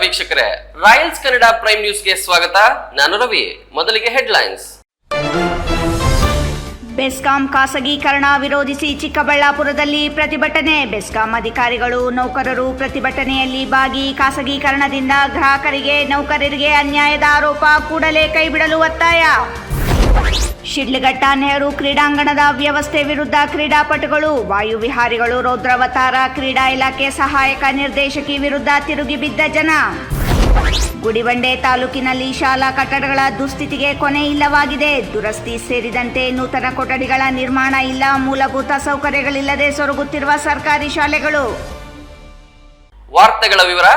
ವೀಕ್ಷಕರೇ, Royals Kannada prime ನ್ಯೂಸ್ಗೆ ಸ್ವಾಗತ. ನಾನು ರವಿ. ಮೊದಲಿಗೆ ಹೆಡ್ಲೈನ್ಸ್. ಬೆಸ್ಕಾಂ ಖಾಸಗೀಕರಣ ವಿರೋಧಿಸಿ ಚಿಕ್ಕಬಳ್ಳಾಪುರದಲ್ಲಿ ಪ್ರತಿಭಟನೆ. ಬೆಸ್ಕಾಂ ಅಧಿಕಾರಿಗಳು ನೌಕರರು ಪ್ರತಿಭಟನೆಯಲ್ಲಿ ಭಾಗಿ. ಖಾಸಗೀಕರಣದಿಂದ ಗ್ರಾಹಕರಿಗೆ ನೌಕರರಿಗೆ ಅನ್ಯಾಯದ ಆರೋಪ ಕೂಡಲೇ ಕೈಬಿಡಲು ಒತ್ತಾಯ. ಶಿಡ್ಲಘಟ್ಟ ನೆಹರು ಕ್ರೀಡಾಂಗಣದ ವ್ಯವಸ್ಥೆ ವಿರುದ್ಧ ಕ್ರೀಡಾಪಟುಗಳು. ವಾಯುವಿಹಾರಿಗಳು ರೌದ್ರಾವತಾರ. ಕ್ರೀಡಾ ಇಲಾಖೆ ಸಹಾಯಕ ನಿರ್ದೇಶಕಿ ವಿರುದ್ಧ ತಿರುಗಿಬಿದ್ದ ಜನ. ಗುಡಿಬಂಡೆ ತಾಲೂಕಿನಲ್ಲಿ ಶಾಲಾ ಕಟ್ಟಡಗಳ ದುಸ್ಥಿತಿಗೆ ಕೊನೆ ಇಲ್ಲವಾಗಿದೆ. ದುರಸ್ತಿ ಸೇರಿದಂತೆ ನೂತನ ಕೊಠಡಿಗಳ ನಿರ್ಮಾಣ ಇಲ್ಲ. ಮೂಲಭೂತ ಸೌಕರ್ಯಗಳಿಲ್ಲದೆ ಸೊರಗುತ್ತಿರುವ ಸರ್ಕಾರಿ ಶಾಲೆಗಳು. ವಾರ್ತೆಗಳ ವಿವರ.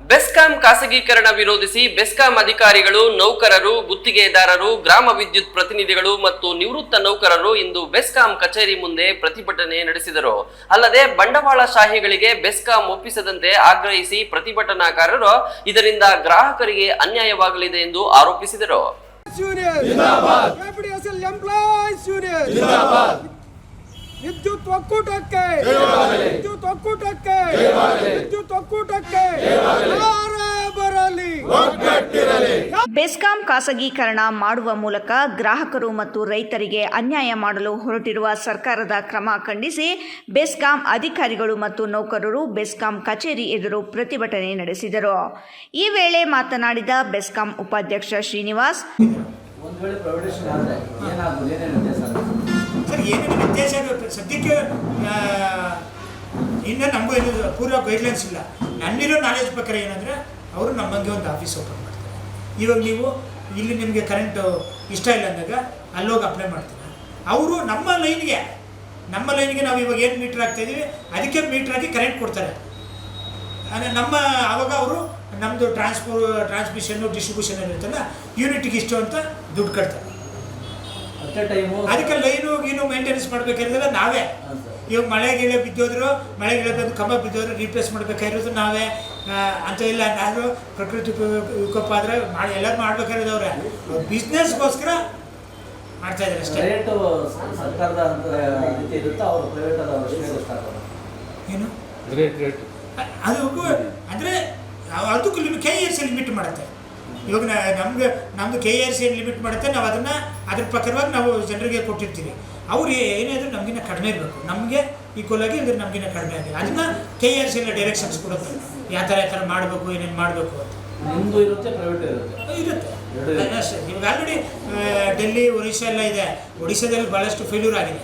ಬೆಸ್ಕಾಂ ಖಾಸಗೀಕರಣ ವಿರೋಧಿಸಿ ಬೆಸ್ಕಾಂ ಅಧಿಕಾರಿಗಳು, ನೌಕರರು, ಗುತ್ತಿಗೆದಾರರು, ಗ್ರಾಮ ವಿದ್ಯುತ್ ಪ್ರತಿನಿಧಿಗಳು ಮತ್ತು ನಿವೃತ್ತ ನೌಕರರು ಇಂದು ಬೆಸ್ಕಾಂ ಕಚೇರಿ ಮುಂದೆ ಪ್ರತಿಭಟನೆ ನಡೆಸಿದರು. ಅಲ್ಲದೆ ಬಂಡವಾಳಶಾಹಿಗಳಿಗೆ ಬೆಸ್ಕಾಂ ಒಪ್ಪಿಸದಂತೆ ಆಗ್ರಹಿಸಿ ಪ್ರತಿಭಟನಾಕಾರರು ಇದರಿಂದ ಗ್ರಾಹಕರಿಗೆ ಅನ್ಯಾಯವಾಗಲಿದೆ ಎಂದು ಆರೋಪಿಸಿದರು. ವಿದ್ಯುತ್ ಒಕ್ಕೂಟಕ್ಕೆ ವಿದ್ಯುತ್ ಒಕ್ಕೂಟಕ್ಕೆ ವಿದ್ಯುತ್ ಒಕ್ಕೂಟಕ್ಕೆ ಬರಲಿ. ಬೆಸ್ಕಾಂ ಖಾಸಗೀಕರಣ ಮಾಡುವ ಮೂಲಕ ಗ್ರಾಹಕರು ಮತ್ತು ರೈತರಿಗೆ ಅನ್ಯಾಯ ಮಾಡಲು ಹೊರಟಿರುವ ಸರ್ಕಾರದ ಕ್ರಮ ಖಂಡಿಸಿ ಬೆಸ್ಕಾಂ ಅಧಿಕಾರಿಗಳು ಮತ್ತು ನೌಕರರು ಬೆಸ್ಕಾಂ ಕಚೇರಿ ಎದುರು ಪ್ರತಿಭಟನೆ ನಡೆಸಿದರು. ಈ ವೇಳೆ ಮಾತನಾಡಿದ ಬೆಸ್ಕಾಂ ಉಪಾಧ್ಯಕ್ಷ ಶ್ರೀನಿವಾಸ್, ಸರ್ ಏನೇನು ವ್ಯತ್ಯಾಸ ಸದ್ಯಕ್ಕೆ ಇನ್ನು ನಮಗೂ ಏನು ಪೂರ್ವ ಗೈಡ್ಲೈನ್ಸ್ ಇಲ್ಲ. ನನ್ನಿರೋ ನಾಲೆಜ್ ಪ್ರಕಾರ ಏನಂದರೆ ಅವರು ನಮ್ಮಂಗೆ ಒಂದು ಆಫೀಸ್ ಓಪನ್ ಮಾಡ್ತಾರೆ. ಇವಾಗ ನೀವು ಇಲ್ಲಿ ನಿಮಗೆ ಕರೆಂಟ್ ಇಷ್ಟ ಇಲ್ಲ ಅಂದಾಗ ಅಲ್ಲೋಗಿ ಅಪ್ಲೈ ಮಾಡ್ತಾರೆ. ಅವರು ನಮ್ಮ ಲೈನ್ಗೆ ನಾವು ಇವಾಗ ಏನು ಮೀಟ್ರ್ ಹಾಕ್ತಾಯಿದ್ದೀವಿ ಅದಕ್ಕೆ ಮೀಟ್ರ್ ಹಾಕಿ ಕರೆಂಟ್ ಕೊಡ್ತಾರೆ. ನಮ್ಮ ಆವಾಗ ಅವರು ನಮ್ಮದು ಟ್ರಾನ್ಸ್ಮಿಷನ್ನು ಡಿಸ್ಟ್ರಿಬ್ಯೂಷನ್ ಇರುತ್ತಲ್ಲ, ಯೂನಿಟಿಗೆ ಇಷ್ಟು ಅಂತ ದುಡ್ಡು ಕಟ್ತಾರೆ. ಅದಕ್ಕೆ ಲೈನು ಮೇಂಟೆನೆನ್ಸ್ ಮಾಡ್ಬೇಕಾಗಿರೋದಲ್ಲ ನಾವೇ. ಇವಾಗ ಮಳೆ ಬಿದ್ದೋದ್ರು, ಬಂದು ಕಂಬ ಬಿದ್ದೋದ್ರು ರಿಪ್ಲೇಸ್ ಮಾಡ್ಬೇಕಾಗಿರೋದು ನಾವೇ ಅಂತ ಇಲ್ಲ. ನಾನು ಪ್ರಕೃತಿ ವಿಕೋಪ ಆದರೆ ಎಲ್ಲರೂ ಮಾಡ್ಬೇಕಾಗಿರೋದು ಅವ್ರೆ. ಬಿಸ್ನೆಸ್ಗೋಸ್ಕರ ಮಾಡ್ತಾ ಇದ್ದಾರೆ ಅಷ್ಟೇ. ಏನು ಅದು ಅಂದರೆ ಅದಕ್ಕೂ KERC ಲಿಮಿಟ್ ಮಾಡುತ್ತೆ. ಇವಾಗ ನಮ್ಮದು KERC ಲಿಮಿಟ್ ಮಾಡುತ್ತೆ. ನಾವು ಅದ್ರ ಪ್ರಕಾರವಾಗಿ ನಾವು ಜನರಿಗೆ ಕೊಟ್ಟಿರ್ತೀವಿ. ಅವ್ರು ಏನಾದರೂ ನಮಗಿನ್ನ ಕಡಿಮೆ ಇರಬೇಕು, ನಮಗೆ ಈಕ್ವಲ್ ಆಗಿ ಇದ್ರೆ ನಮಗಿನ್ನ ಕಡಿಮೆ ಆಗಿದೆ. ಅದನ್ನ KERC ಡೈರೆಕ್ಷನ್ಸ್ ಕೊಡುತ್ತೆ, ಯಾವ ಥರ ಮಾಡಬೇಕು, ಏನೇನು ಮಾಡಬೇಕು ಅಂತ. ನಿಮ್ಮದು ಇರುತ್ತೆ, ಪ್ರೈವೇಟ್ ಇರುತ್ತೆ ಅಷ್ಟೇ. ಇವಾಗ ಆಲ್ರೆಡಿ ಡೆಲ್ಲಿ, ಒರಿಸ್ಸಾ ಎಲ್ಲ ಇದೆ. ಒಡಿಸ್ಸಾದಲ್ಲಿ ಭಾಳಷ್ಟು ಫೇಲ್ಯೂರ್ ಆಗಿದೆ,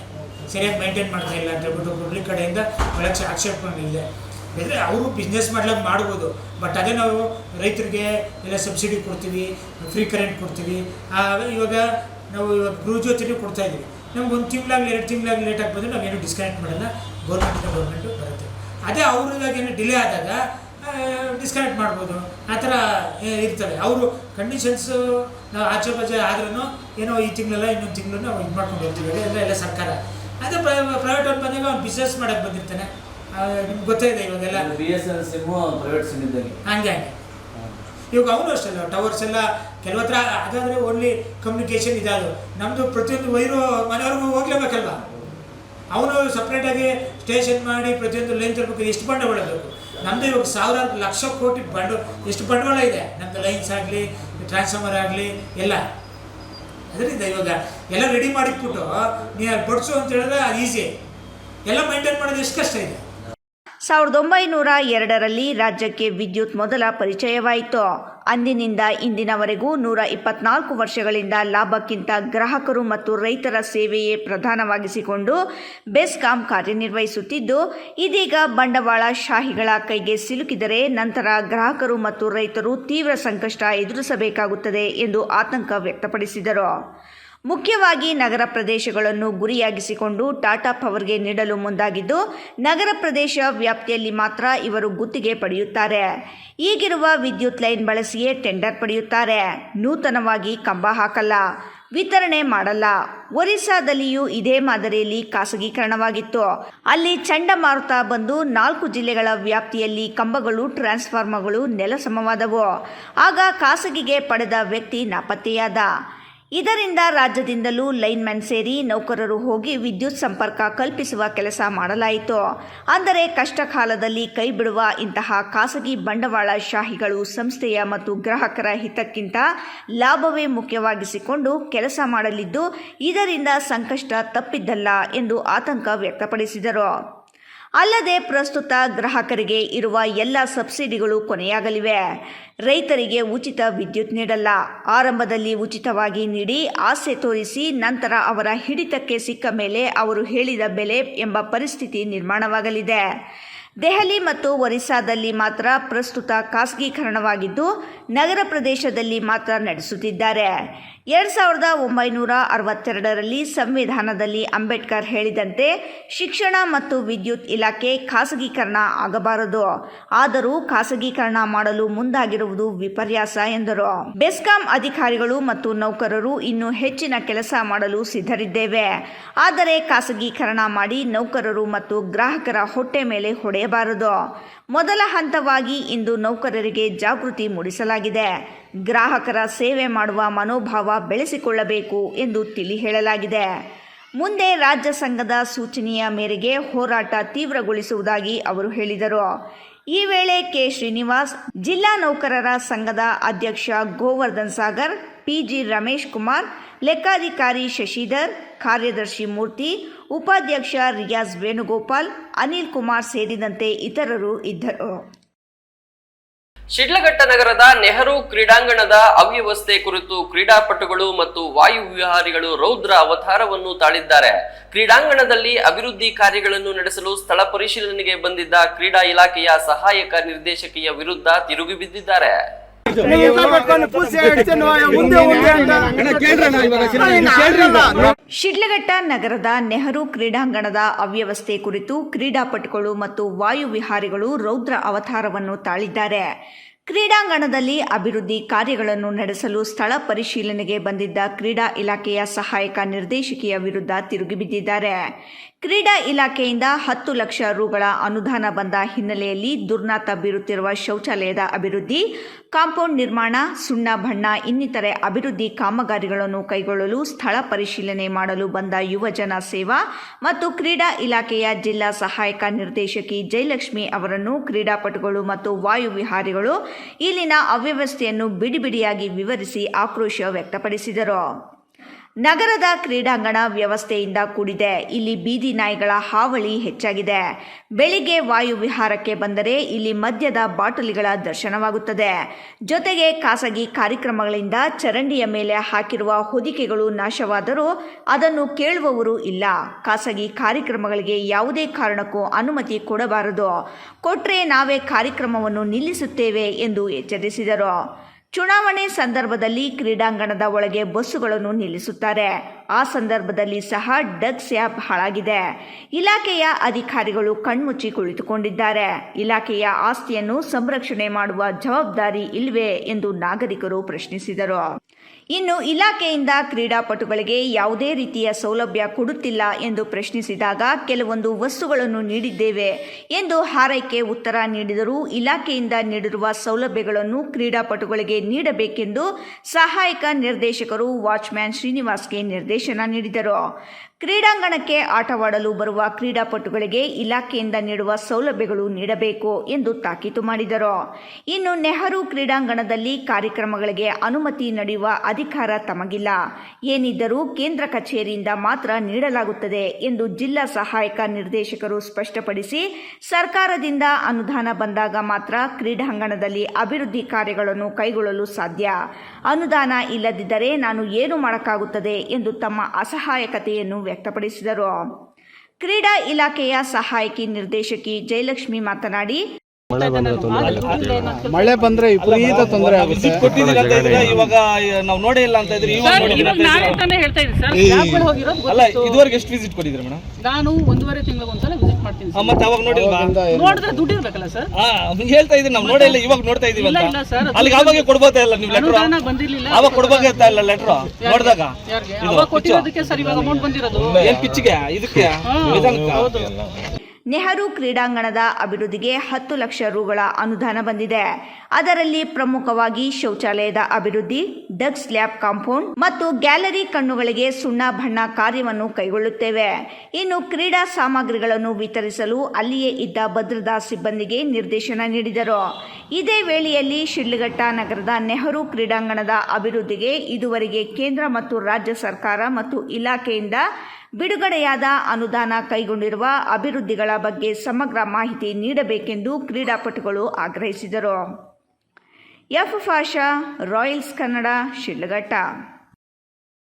ಸರಿಯಾಗಿ ಮೇಂಟೈನ್ ಮಾಡ್ತಾ ಇಲ್ಲ ಅಂತ ಹೇಳ್ಬಿಟ್ಟು ಪಬ್ಲಿಕ್ ಕಡೆಯಿಂದ ಭಾಳ ಆಕ್ಷೇಪಣೆ ಇದೆ. ಅಂದರೆ ಅವರು ಬಿಸ್ನೆಸ್ ಮಾಡ್ಲಿಕ್ಕೆ ಮಾಡ್ಬೋದು, ಬಟ್ ಅದೇ ನಾವು ರೈತರಿಗೆ ಎಲ್ಲ ಸಬ್ಸಿಡಿ ಕೊಡ್ತೀವಿ, ಫ್ರೀ ಕರೆಂಟ್ ಕೊಡ್ತೀವಿ. ಇವಾಗ ನಾವು ಗೃಹಜ್ಯೋತಿನೂ ಕೊಡ್ತಾಯಿದ್ದೀವಿ. ನಮ್ಗೆ 1 ತಿಂಗಳಾಗಲಿ 2 ತಿಂಗಳಾಗಲಿ ಲೇಟಾಗಿ ಬಂದರೆ ನಾವೇನು ಡಿಸ್ಕನೆಕ್ಟ್ ಮಾಡಲ್ಲ. ಗೌರ್ಮೆಂಟು ಬರುತ್ತೆ. ಅದೇ ಅವ್ರದಾಗ ಏನು ಡಿಲೇ ಆದಾಗ ಡಿಸ್ಕನೆಕ್ಟ್ ಮಾಡ್ಬೋದು. ಆ ಥರ ಇರ್ತವೆ ಅವರು ಕಂಡೀಷನ್ಸು. ನಾವು ಆಚೆ ಬಾಚೆ ಆದ್ರೂ ಏನೋ ಈ ತಿಂಗಳೆಲ್ಲ ಇನ್ನೊಂದು ತಿಂಗಳು ನಾವು ಇದು ಮಾಡ್ಕೊಂಡು ಹೋಗ್ತೀವಿ. ಎಲ್ಲ ಸರ್ಕಾರ. ಅದೇ ಪ್ರೈವೇಟ್ ಅವ್ರು ಬಂದಾಗ ಅವ್ನು ಬಿಸ್ನೆಸ್ ಮಾಡೋಕ್ಕೆ ಬಂದಿರ್ತಾನೆ. ನಿಮ್ಗೆ ಗೊತ್ತಾಯಿದೆ ಇವಾಗೆಲ್ಲ BSNL ಸಿಮ್ಮು ಪ್ರೈವೇಟ್ ಸಿಮ್ ಇದ್ದಂಗೆ ಹಂಗೆ. ಇವಾಗ ಅವನು ಅಷ್ಟೇ ಟವರ್ಸ್ ಎಲ್ಲ ಕೆಲವು ಹತ್ರ ಅದಾದರೆ ಓನ್ಲಿ ಕಮ್ಯುನಿಕೇಷನ್ ಇದಾದು. ನಮ್ಮದು ಪ್ರತಿಯೊಂದು ವೈರು ಮನೆಯವ್ರಿಗೂ ಹೋಗ್ಲೇಬೇಕಲ್ವ. ಅವನು ಸಪ್ರೇಟಾಗಿ ಸ್ಟೇಷನ್ ಮಾಡಿ ಪ್ರತಿಯೊಂದು ಲೈನ್ ತರಬೇಕು. ಎಷ್ಟು ಬಂಡವಾಳ ಬೇಕು? ನಮ್ಮದು ಇವಾಗ ಸಾವಿರಾರು ಲಕ್ಷ ಕೋಟಿ ಎಷ್ಟು ಬಂಡವಾಳ ಇದೆ ನಮ್ಮದು. ಲೈನ್ಸ್ ಆಗಲಿ, ಟ್ರಾನ್ಸ್ಫಾರ್ಮರ್ ಆಗಲಿ ಎಲ್ಲ. ಅದರಿಂದ ಇವಾಗ ಎಲ್ಲ ರೆಡಿ ಮಾಡಿಟ್ಬಿಟ್ಟು ನೀವು ಬಡಿಸು ಅಂತ ಹೇಳಿದ್ರೆ ಅದು ಈಸಿ. ಎಲ್ಲ ಮೇಂಟೈನ್ ಮಾಡೋದು ಎಷ್ಟು ಕಷ್ಟ ಇದೆ. 1902ರಲ್ಲಿ ರಾಜ್ಯಕ್ಕೆ ವಿದ್ಯುತ್ ಮೊದಲ ಪರಿಚಯವಾಯಿತು. ಅಂದಿನಿಂದ ಇಂದಿನವರೆಗೂ 124 ವರ್ಷಗಳಿಂದ ಲಾಭಕ್ಕಿಂತ ಗ್ರಾಹಕರು ಮತ್ತು ರೈತರ ಸೇವೆಯೇ ಪ್ರಧಾನವಾಗಿಸಿಕೊಂಡು ಬೆಸ್ಕಾಂ ಕಾರ್ಯನಿರ್ವಹಿಸುತ್ತಿದ್ದು, ಇದೀಗ ಬಂಡವಾಳ ಶಾಹಿಗಳ ಕೈಗೆ ಸಿಲುಕಿದರೆ ನಂತರ ಗ್ರಾಹಕರು ಮತ್ತು ರೈತರು ತೀವ್ರ ಸಂಕಷ್ಟ ಎದುರಿಸಬೇಕಾಗುತ್ತದೆ ಎಂದು ಆತಂಕ ವ್ಯಕ್ತಪಡಿಸಿದರು. ಮುಖ್ಯವಾಗಿ ನಗರ ಪ್ರದೇಶಗಳನ್ನು ಗುರಿಯಾಗಿಸಿಕೊಂಡು ಟಾಟಾ ಪವರ್ಗೆ ನೀಡಲು ಮುಂದಾಗಿದ್ದು, ನಗರ ಪ್ರದೇಶ ವ್ಯಾಪ್ತಿಯಲ್ಲಿ ಮಾತ್ರ ಇವರು ಗುತ್ತಿಗೆ ಪಡೆಯುತ್ತಾರೆ. ಈಗಿರುವ ವಿದ್ಯುತ್ ಲೈನ್ ಬಳಸಿಯೇ ಟೆಂಡರ್ ಪಡೆಯುತ್ತಾರೆ. ನೂತನವಾಗಿ ಕಂಬ ಹಾಕಲ್ಲ, ವಿತರಣೆ ಮಾಡಲ್ಲ. ಒರಿಸ್ಸಾದಲ್ಲಿಯೂ ಇದೇ ಮಾದರಿಯಲ್ಲಿ ಖಾಸಗೀಕರಣವಾಗಿತ್ತು. ಅಲ್ಲಿ ಚಂಡಮಾರುತ ಬಂದು 4 ಜಿಲ್ಲೆಗಳ ವ್ಯಾಪ್ತಿಯಲ್ಲಿ ಕಂಬಗಳು, ಟ್ರಾನ್ಸ್ಫಾರ್ಮರ್ಗಳು ನೆಲಸಮವಾದವು. ಆಗ ಖಾಸಗಿಗೆ ಪಡೆದ ವ್ಯಕ್ತಿ ನಾಪತ್ತೆಯಾದ. ಇದರಿಂದ ರಾಜ್ಯದಿಂದಲೂ ಲೈನ್ಮನ್ ಸೇರಿ ನೌಕರರು ಹೋಗಿ ವಿದ್ಯುತ್ ಸಂಪರ್ಕ ಕಲ್ಪಿಸುವ ಕೆಲಸ ಮಾಡಲಾಯಿತು. ಅಂದರೆ ಕಷ್ಟ ಕಾಲದಲ್ಲಿ ಕೈಬಿಡುವ ಇಂತಹ ಖಾಸಗಿ ಬಂಡವಾಳಶಾಹಿಗಳು ಸಂಸ್ಥೆಯ ಮತ್ತು ಗ್ರಾಹಕರ ಹಿತಕ್ಕಿಂತ ಲಾಭವೇ ಮುಖ್ಯವಾಗಿಸಿಕೊಂಡು ಕೆಲಸ ಮಾಡಲಿದ್ದು, ಇದರಿಂದ ಸಂಕಷ್ಟ ತಪ್ಪಿದ್ದಲ್ಲ ಎಂದು ಆತಂಕ ವ್ಯಕ್ತಪಡಿಸಿದರು. ಅಲ್ಲದೆ ಪ್ರಸ್ತುತ ಗ್ರಾಹಕರಿಗೆ ಇರುವ ಎಲ್ಲ ಸಬ್ಸಿಡಿಗಳು ಕೊನೆಯಾಗಲಿವೆ. ರೈತರಿಗೆ ಉಚಿತ ವಿದ್ಯುತ್ ನೀಡಲ್ಲ. ಆರಂಭದಲ್ಲಿ ಉಚಿತವಾಗಿ ನೀಡಿ ಆಸೆ ತೋರಿಸಿ ನಂತರ ಅವರ ಹಿಡಿತಕ್ಕೆ ಸಿಕ್ಕ ಮೇಲೆ ಅವರು ಹೇಳಿದ ಬೆಲೆ ಎಂಬ ಪರಿಸ್ಥಿತಿ ನಿರ್ಮಾಣವಾಗಲಿದೆ. ದೆಹಲಿ ಮತ್ತು ಒರಿಸ್ಸಾದಲ್ಲಿ ಮಾತ್ರ ಪ್ರಸ್ತುತ ಖಾಸಗೀಕರಣವಾಗಿದ್ದು, ನಗರ ಪ್ರದೇಶದಲ್ಲಿ ಮಾತ್ರ ನಡೆಸುತ್ತಿದ್ದಾರೆ. 1962ರಲ್ಲಿ ಸಂವಿಧಾನದಲ್ಲಿ ಅಂಬೇಡ್ಕರ್ ಹೇಳಿದಂತೆ ಶಿಕ್ಷಣ ಮತ್ತು ವಿದ್ಯುತ್ ಇಲಾಖೆ ಖಾಸಗೀಕರಣ ಆಗಬಾರದು. ಆದರೂ ಖಾಸಗೀಕರಣ ಮಾಡಲು ಮುಂದಾಗಿರುವುದು ವಿಪರ್ಯಾಸ ಎಂದರು. ಬೆಸ್ಕಾಂ ಅಧಿಕಾರಿಗಳು ಮತ್ತು ನೌಕರರು ಇನ್ನೂ ಹೆಚ್ಚಿನ ಕೆಲಸ ಮಾಡಲು ಸಿದ್ಧರಿದ್ದೇವೆ. ಆದರೆ ಖಾಸಗೀಕರಣ ಮಾಡಿ ನೌಕರರು ಮತ್ತು ಗ್ರಾಹಕರ ಹೊಟ್ಟೆ ಮೇಲೆ ಹೊಡೆಯಬಾರದು. ಮೊದಲ ಹಂತವಾಗಿ ಇಂದು ನೌಕರರಿಗೆ ಜಾಗೃತಿ ಮೂಡಿಸಲಾಗಿದೆ. ಗ್ರಾಹಕರ ಸೇವೆ ಮಾಡುವ ಮನೋಭಾವ ಬೆಳೆಸಿಕೊಳ್ಳಬೇಕು ಎಂದು ತಿಳಿ ಹೇಳಲಾಗಿದೆ. ಮುಂದೆ ರಾಜ್ಯ ಸಂಘದ ಸೂಚನೆಯ ಮೇರೆಗೆ ಹೋರಾಟ ತೀವ್ರಗೊಳಿಸುವುದಾಗಿ ಅವರು ಹೇಳಿದರು. ಈ ವೇಳೆ ಕೆ. ಶ್ರೀನಿವಾಸ್, ಜಿಲ್ಲಾ ನೌಕರರ ಸಂಘದ ಅಧ್ಯಕ್ಷ ಗೋವರ್ಧನ್ ಸಾಗರ್, ಪಿಜಿ ರಮೇಶ್ ಕುಮಾರ್, ಲೆಕ್ಕಾಧಿಕಾರಿ ಶಶಿಧರ್, ಕಾರ್ಯದರ್ಶಿ ಮೂರ್ತಿ, ಉಪಾಧ್ಯಕ್ಷ ರಿಯಾಜ್ ವೇಣುಗೋಪಾಲ್, ಅನಿಲ್ ಕುಮಾರ್ ಸೇರಿದಂತೆ ಇತರರು ಇದ್ದರು. ಶಿಡ್ಲಘಟ್ಟ ನಗರದ ನೆಹರು ಕ್ರೀಡಾಂಗಣದ ಅವ್ಯವಸ್ಥೆ ಕುರಿತು ಕ್ರೀಡಾಪಟುಗಳು ಮತ್ತು ವಾಯು ವಿಹಾರಿಗಳು ರೌದ್ರ ಅವತಾರವನ್ನು ತಾಳಿದ್ದಾರೆ. ಕ್ರೀಡಾಂಗಣದಲ್ಲಿ ಅಭಿವೃದ್ಧಿ ಕಾರ್ಯಗಳನ್ನು ನಡೆಸಲು ಸ್ಥಳ ಪರಿಶೀಲನೆಗೆ ಬಂದಿದ್ದ ಕ್ರೀಡಾ ಇಲಾಖೆಯ ಸಹಾಯಕ ನಿರ್ದೇಶಕಿಯ ವಿರುದ್ಧ ತಿರುಗಿ ಬಿದ್ದಿದ್ದಾರೆ. ಶಿಡ್ಲಘಟ್ಟ ನಗರದ ನೆಹರು ಕ್ರೀಡಾಂಗಣದ ಅವ್ಯವಸ್ಥೆ ಕುರಿತು ಕ್ರೀಡಾಪಟುಗಳು ಮತ್ತು ವಾಯು ವಿಹಾರಿಗಳು ರೌದ್ರ ಅವತಾರವನ್ನು ತಾಳಿದ್ದಾರೆ. ಕ್ರೀಡಾಂಗಣದಲ್ಲಿ ಅಭಿವೃದ್ಧಿ ಕಾರ್ಯಗಳನ್ನು ನಡೆಸಲು ಸ್ಥಳ ಪರಿಶೀಲನೆಗೆ ಬಂದಿದ್ದ ಕ್ರೀಡಾ ಇಲಾಖೆಯ ಸಹಾಯಕ ನಿರ್ದೇಶಕಿಯ ವಿರುದ್ಧ ತಿರುಗಿಬಿದ್ದಿದ್ದಾರೆ. ಕ್ರೀಡಾ ಇಲಾಖೆಯಿಂದ 10 ಲಕ್ಷ ರುಗಳ ಅನುದಾನ ಬಂದ ಹಿನ್ನೆಲೆಯಲ್ಲಿ ದುರ್ನಾತ ಬೀರುತ್ತಿರುವ ಶೌಚಾಲಯದ ಅಭಿವೃದ್ಧಿ, ಕಾಂಪೌಂಡ್ ನಿರ್ಮಾಣ, ಸುಣ್ಣ ಬಣ್ಣ ಇನ್ನಿತರೆ ಅಭಿವೃದ್ಧಿ ಕಾಮಗಾರಿಗಳನ್ನು ಕೈಗೊಳ್ಳಲು ಸ್ಥಳ ಪರಿಶೀಲನೆ ಮಾಡಲು ಬಂದ ಯುವಜನ ಸೇವಾ ಮತ್ತು ಕ್ರೀಡಾ ಇಲಾಖೆಯ ಜಿಲ್ಲಾ ಸಹಾಯಕ ನಿರ್ದೇಶಕಿ ಜಯಲಕ್ಷ್ಮಿ ಅವರನ್ನು ಕ್ರೀಡಾಪಟುಗಳು ಮತ್ತು ವಾಯು ವಿಹಾರಿಗಳು ಇಲ್ಲಿನ ಅವ್ಯವಸ್ಥೆಯನ್ನು ಬಿಡಿಬಿಡಿಯಾಗಿ ವಿವರಿಸಿ ಆಕ್ರೋಶ ವ್ಯಕ್ತಪಡಿಸಿದರು. ನಗರದ ಕ್ರೀಡಾಂಗಣ ವ್ಯವಸ್ಥೆಯಿಂದ ಕೂಡಿದೆ. ಇಲ್ಲಿ ಬೀದಿ ನಾಯಿಗಳ ಹಾವಳಿ ಹೆಚ್ಚಾಗಿದೆ. ಬೆಳಿಗ್ಗೆ ವಾಯು ವಿಹಾರಕ್ಕೆ ಬಂದರೆ ಇಲ್ಲಿ ಮದ್ಯದ ಬಾಟಲಿಗಳ ದರ್ಶನವಾಗುತ್ತದೆ. ಜೊತೆಗೆ ಖಾಸಗಿ ಕಾರ್ಯಕ್ರಮಗಳಿಂದ ಚರಂಡಿಯ ಮೇಲೆ ಹಾಕಿರುವ ಹೊದಿಕೆಗಳು ನಾಶವಾದರೂ ಅದನ್ನು ಕೇಳುವವರು ಇಲ್ಲ. ಖಾಸಗಿ ಕಾರ್ಯಕ್ರಮಗಳಿಗೆ ಯಾವುದೇ ಕಾರಣಕ್ಕೂ ಅನುಮತಿ ಕೊಡಬಾರದು. ಕೊಟ್ರೆ ನಾವೇ ಕಾರ್ಯಕ್ರಮವನ್ನು ನಿಲ್ಲಿಸುತ್ತೇವೆ ಎಂದು ಎಚ್ಚರಿಸಿದರು. ಚುನಾವಣೆ ಸಂದರ್ಭದಲ್ಲಿ ಕ್ರೀಡಾಂಗಣದ ಒಳಗೆ ಬಸ್ಸುಗಳನ್ನು ನಿಲ್ಲಿಸುತ್ತಾರೆ. ಆ ಸಂದರ್ಭದಲ್ಲಿ ಸಹ ಡಗ್ ಸ್ಯಾಪ್ ಹಾಳಾಗಿದೆ. ಇಲಾಖೆಯ ಅಧಿಕಾರಿಗಳು ಕಣ್ಮುಚ್ಚಿ ಕುಳಿತುಕೊಂಡಿದ್ದಾರೆ. ಇಲಾಖೆಯ ಆಸ್ತಿಯನ್ನು ಸಂರಕ್ಷಣೆ ಮಾಡುವ ಜವಾಬ್ದಾರಿ ಇಲ್ವೇ ಎಂದು ನಾಗರಿಕರು ಪ್ರಶ್ನಿಸಿದರು. ಇನ್ನು ಇಲಾಖೆಯಿಂದ ಕ್ರೀಡಾಪಟುಗಳಿಗೆ ಯಾವುದೇ ರೀತಿಯ ಸೌಲಭ್ಯ ಕೊಡುತ್ತಿಲ್ಲ ಎಂದು ಪ್ರಶ್ನಿಸಿದಾಗ ಕೆಲವೊಂದು ವಸ್ತುಗಳನ್ನು ನೀಡಿದ್ದೇವೆ ಎಂದು ಹಾರೈಕೆ ಉತ್ತರ ನೀಡಿದರೂ ಇಲಾಖೆಯಿಂದ ನೀಡಿರುವ ಸೌಲಭ್ಯಗಳನ್ನು ಕ್ರೀಡಾಪಟುಗಳಿಗೆ ನೀಡಬೇಕೆಂದು ಸಹಾಯಕ ನಿರ್ದೇಶಕರು ವಾಚ್ಮ್ಯಾನ್ ಶ್ರೀನಿವಾಸ್ಗೆ ನಿರ್ದೇಶನ ನೀಡಿದರು. ಕ್ರೀಡಾಂಗಣಕ್ಕೆ ಆಟವಾಡಲು ಬರುವ ಕ್ರೀಡಾಪಟುಗಳಿಗೆ ಇಲಾಖೆಯಿಂದ ನೀಡುವ ಸೌಲಭ್ಯಗಳು ನೀಡಬೇಕು ಎಂದು ತಾಕೀತು ಮಾಡಿದರು. ಇನ್ನು ನೆಹರು ಕ್ರೀಡಾಂಗಣದಲ್ಲಿ ಕಾರ್ಯಕ್ರಮಗಳಿಗೆ ಅನುಮತಿ ನಡೆಯುವ ಅಧಿಕಾರ ತಮಗಿಲ್ಲ. ಏನಿದ್ದರೂ ಕೇಂದ್ರ ಕಚೇರಿಯಿಂದ ಮಾತ್ರ ನೀಡಲಾಗುತ್ತದೆ ಎಂದು ಜಿಲ್ಲಾ ಸಹಾಯಕ ನಿರ್ದೇಶಕರು ಸ್ಪಷ್ಟಪಡಿಸಿ, ಸರ್ಕಾರದಿಂದ ಅನುದಾನ ಬಂದಾಗ ಮಾತ್ರ ಕ್ರೀಡಾಂಗಣದಲ್ಲಿ ಅಭಿವೃದ್ಧಿ ಕಾರ್ಯಗಳನ್ನು ಕೈಗೊಳ್ಳಲು ಸಾಧ್ಯ. ಅನುದಾನ ಇಲ್ಲದಿದ್ದರೆ ನಾನು ಏನು ಮಾಡಕ್ಕಾಗುತ್ತದೆ ಎಂದು ತಮ್ಮ ಅಸಹಾಯಕತೆಯನ್ನು ವ್ಯಕ್ತಪಡಿಸಿದರು. ಕ್ರೀಡಾ ಇಲಾಖೆಯ ಸಹಾಯಕಿ ನಿರ್ದೇಶಕಿ ಜಯಲಕ್ಷ್ಮಿ ಮಾತನಾಡಿ, ಮಳೆ ಬಂದ್ರೆ ವಿಪರೀತ ತೊಂದರೆ ಆಗುತ್ತೆ. ಇವಾಗ ನಾವು ನೋಡೇ ಇಲ್ಲ ಅಂತ ಇದ್ರಿ. ಅಲ್ಲ, ಇದುವರೆಗೆ ಎಷ್ಟು ವಿಸಿಟ್ ಕೊಟ್ಟಿದ್ರಿ ಮೇಡಮ್? ನಾನು 1.5 ತಿಂಗಳಿಗೆ ಒಂದ್ಸಲ ವಿಸಿಟ್ ಮಾಡ್ತೀನಿ. ಮತ್ತೆ ಅವಾಗ ನೋಡಿಲ್ವಾ? ನೋಡಿದ್ರೆ ದುಡ್ಡು ಇರ್ಬೇಕಲ್ಲ ಸರ್. ಹೇಳ್ತಾ ಇದೀನಿ, ನಾವು ನೋಡೇ ಇಲ್ಲ, ಇವಾಗ ನೋಡ್ತಾ ಇದೀವಿ ಅಂತ. ಇಲ್ಲ ಸರ್, ಅಲ್ಲಿಗೆ ಅವಾಗ ಕೊಡ್ಬೋದಾ ಇಲ್ಲ ನೀವು ಲೆಟರ್? ಬಂದಿರ್ಲಿಲ್ಲ. ಅವಾಗ ಕೊಡ್ಬೋದಾ ಇಲ್ಲ ಲೆಟರ್ ನೋಡಿದಾಗ? ಅವಾಗ ಕೊಟ್ಟಿರೋದಕ್ಕೆ ಸರ್ ಇವಾಗ ಅಮೌಂಟ್ ಬಂದಿರೋದು. ಏನ್ ಪಿಚ್ಚಿಗೆ ಇದಕ್ಕೆ? ನೆಹರು ಕ್ರೀಡಾಂಗಣದ ಅಭಿವೃದ್ಧಿಗೆ 10 ಲಕ್ಷ ರುಗಳ ಅನುದಾನ ಬಂದಿದೆ. ಅದರಲ್ಲಿ ಪ್ರಮುಖವಾಗಿ ಶೌಚಾಲಯದ ಅಭಿವೃದ್ಧಿ, ಡಗ್ ಸ್ಲ್ಯಾಬ್ ಕಾಂಪೌಂಡ್ ಮತ್ತು ಗ್ಯಾಲರಿ ಕಣ್ಣುಗಳಿಗೆ ಸುಣ್ಣ ಬಣ್ಣ ಕಾರ್ಯವನ್ನು ಕೈಗೊಳ್ಳುತ್ತೇವೆ. ಇನ್ನು ಕ್ರೀಡಾ ಸಾಮಗ್ರಿಗಳನ್ನು ವಿತರಿಸಲು ಅಲ್ಲಿಯೇ ಇದ್ದ ಭದ್ರತಾ ಸಿಬ್ಬಂದಿಗೆ ನಿರ್ದೇಶನ ನೀಡಿದರು. ಇದೇ ವೇಳೆಯಲ್ಲಿ ಶಿಡ್ಲಘಟ್ಟ ನಗರದ ನೆಹರು ಕ್ರೀಡಾಂಗಣದ ಅಭಿವೃದ್ಧಿಗೆ ಇದುವರೆಗೆ ಕೇಂದ್ರ ಮತ್ತು ರಾಜ್ಯ ಸರ್ಕಾರ ಮತ್ತು ಇಲಾಖೆಯಿಂದ ಬಿಡುಗಡೆಯಾದ ಅನುದಾನ ಕೈಗೊಂಡಿರುವ ಅಭಿವೃದ್ಧಿಗಳ ಬಗ್ಗೆ ಸಮಗ್ರ ಮಾಹಿತಿ ನೀಡಬೇಕೆಂದು ಕ್ರೀಡಾಪಟುಗಳು ಆಗ್ರಹಿಸಿದರು. F Pasha, royals Kannada, Shidlaghatta.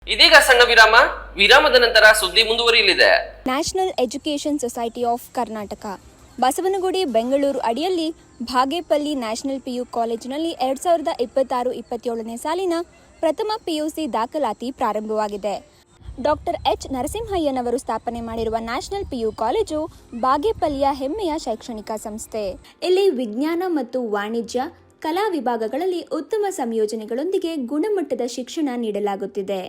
ಇದೀಗ ಸಣ್ಣ ವಿರಾಮ. ವಿರಾಮದ ನಂತರ ಸುದ್ದಿ ಮುಂದುವರಿಯಲಿದೆ. National education society of Karnataka Basavanagudi Bengaluru ಅಡಿಯಲ್ಲಿ ಬಾಗೇಪಲ್ಲಿ ನ್ಯಾಷನಲ್ PU ಕಾಲೇಜಿನಲ್ಲಿ 2026-27ನೇ ಸಾಲಿನ ಪ್ರಥಮ PUC ದಾಖಲಾತಿ ಪ್ರಾರಂಭವಾಗಿದೆ. Doctor H. ನರಸಿಂಹಯ್ಯನವರು ಸ್ಥಾಪನೆ ಮಾಡಿರುವ ನ್ಯಾಷನಲ್ PU ಕಾಲೇಜು ಬಾಗೇಪಲ್ಲಿಯ ಹೆಮ್ಮೆಯ ಶೈಕ್ಷಣಿಕ ಸಂಸ್ಥೆ. ಇಲ್ಲಿ ವಿಜ್ಞಾನ ಮತ್ತು ವಾಣಿಜ್ಯ, ಕಲಾ ವಿಭಾಗಗಳಲ್ಲಿ ಉತ್ತಮ ಸಂಯೋಜನೆಗಳೊಂದಿಗೆ ಗುಣಮಟ್ಟದ ಶಿಕ್ಷಣ ನೀಡಲಾಗುತ್ತಿದೆ.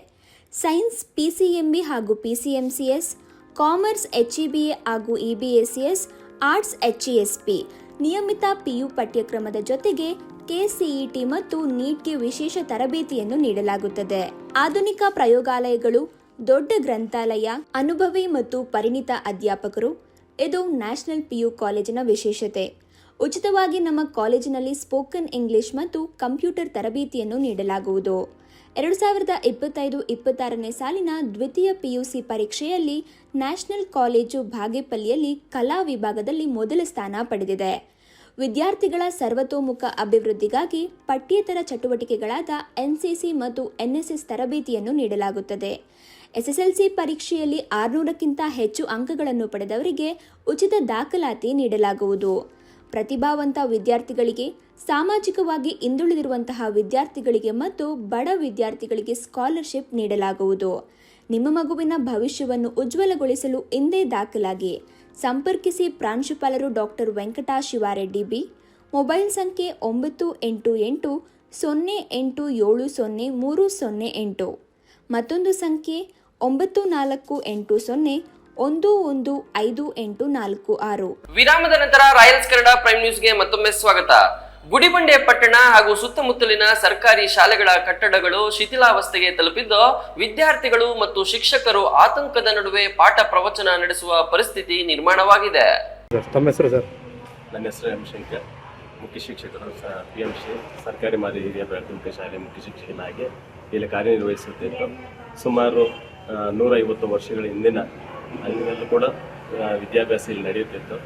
ಸೈನ್ಸ್ PCMB ಹಾಗೂ PCMCS, ಕಾಮರ್ಸ್ HEBA ಹಾಗೂ EBACS, ಆರ್ಟ್ಸ್ HESP, ನಿಯಮಿತ PU ಪಠ್ಯಕ್ರಮದ ಜೊತೆಗೆ KCET ಮತ್ತು ನೀಟ್ಗೆ ವಿಶೇಷ ತರಬೇತಿಯನ್ನು ನೀಡಲಾಗುತ್ತದೆ. ಆಧುನಿಕ ಪ್ರಯೋಗಾಲಯಗಳು, ದೊಡ್ಡ ಗ್ರಂಥಾಲಯ, ಅನುಭವಿ ಮತ್ತು ಪರಿಣಿತ ಅಧ್ಯಾಪಕರು ಇದು ನ್ಯಾಷನಲ್ PU ಕಾಲೇಜಿನ ವಿಶೇಷತೆ. ಉಚಿತವಾಗಿ ನಮ್ಮ ಕಾಲೇಜಿನಲ್ಲಿ ಸ್ಪೋಕನ್ ಇಂಗ್ಲಿಷ್ ಮತ್ತು ಕಂಪ್ಯೂಟರ್ ತರಬೇತಿಯನ್ನು ನೀಡಲಾಗುವುದು. 2025-26ನೇ ಸಾಲಿನ ದ್ವಿತೀಯ PUC ಪರೀಕ್ಷೆಯಲ್ಲಿ ನ್ಯಾಷನಲ್ ಕಾಲೇಜು ಬಾಗೇಪಲ್ಲಿಯಲ್ಲಿ ಕಲಾ ವಿಭಾಗದಲ್ಲಿ ಮೊದಲ ಸ್ಥಾನ ಪಡೆದಿದೆ. ವಿದ್ಯಾರ್ಥಿಗಳ ಸರ್ವತೋಮುಖ ಅಭಿವೃದ್ಧಿಗಾಗಿ ಪಠ್ಯೇತರ ಚಟುವಟಿಕೆಗಳಾದ NCC ಮತ್ತು NSS ತರಬೇತಿಯನ್ನು ನೀಡಲಾಗುತ್ತದೆ. SSLC ಪರೀಕ್ಷೆಯಲ್ಲಿ 600ಕ್ಕಿಂತ ಹೆಚ್ಚು ಅಂಕಗಳನ್ನು ಪಡೆದವರಿಗೆ ಉಚಿತ ದಾಖಲಾತಿ ನೀಡಲಾಗುವುದು. ಪ್ರತಿಭಾವಂತ ವಿದ್ಯಾರ್ಥಿಗಳಿಗೆ, ಸಾಮಾಜಿಕವಾಗಿ ಹಿಂದುಳಿದಿರುವಂತಹ ವಿದ್ಯಾರ್ಥಿಗಳಿಗೆ ಮತ್ತು ಬಡ ವಿದ್ಯಾರ್ಥಿಗಳಿಗೆ ಸ್ಕಾಲರ್ಶಿಪ್ ನೀಡಲಾಗುವುದು. ನಿಮ್ಮ ಮಗುವಿನ ಭವಿಷ್ಯವನ್ನು ಉಜ್ವಲಗೊಳಿಸಲು ಇಂದೇ ದಾಖಲಾಗಿ. ಸಂಪರ್ಕಿಸಿ ಪ್ರಾಂಶುಪಾಲರು doctor Venkata Shivareddy B. Mobile ಸಂಖ್ಯೆ 9880380308. ಮತ್ತೊಂದು ಸಂಖ್ಯೆ 9480115846. ವಿರಾಮದ ನಂತರ ರಾಯಲ್ಸ್ ಕನ್ನಡ ಪ್ರೈಮ್ ನ್ಯೂಸ್ಗೆ ಮತ್ತೊಮ್ಮೆ ಸ್ವಾಗತ. ಗುಡಿಬಂಡೆ ಪಟ್ಟಣ ಹಾಗೂ ಸುತ್ತಮುತ್ತಲಿನ ಸರ್ಕಾರಿ ಶಾಲೆಗಳ ಕಟ್ಟಡಗಳು ಶಿಥಿಲಾವಸ್ಥೆಗೆ ತಲುಪಿದ್ದು, ವಿದ್ಯಾರ್ಥಿಗಳು ಮತ್ತು ಶಿಕ್ಷಕರು ಆತಂಕದ ನಡುವೆ ಪಾಠ ಪ್ರವಚನ ನಡೆಸುವ ಪರಿಸ್ಥಿತಿ ನಿರ್ಮಾಣವಾಗಿದೆ. ತಮ್ಮ ಹೆಸರು ಸರ್? ನನ್ನ ಹೆಸರು ಎಂ ಶಂಕರ್, ಮುಖ್ಯ ಶಿಕ್ಷಕರು PMC ಸರ್ಕಾರಿ ಮಾದರಿ ಹಿರಿಯ ಪ್ರಾಥಮಿಕ ಶಾಲೆ ಮುಖ್ಯ ಶಿಕ್ಷಕನಾಗಿ ಇಲ್ಲಿ ಕಾರ್ಯನಿರ್ವಹಿಸುತ್ತಿದ್ದು, ಸುಮಾರು 150 ವರ್ಷಗಳ ಹಿಂದಿನಲ್ಲೂ ಕೂಡ ವಿದ್ಯಾಭ್ಯಾಸ ಇಲ್ಲಿ ನಡೆಯುತ್ತಿತ್ತು.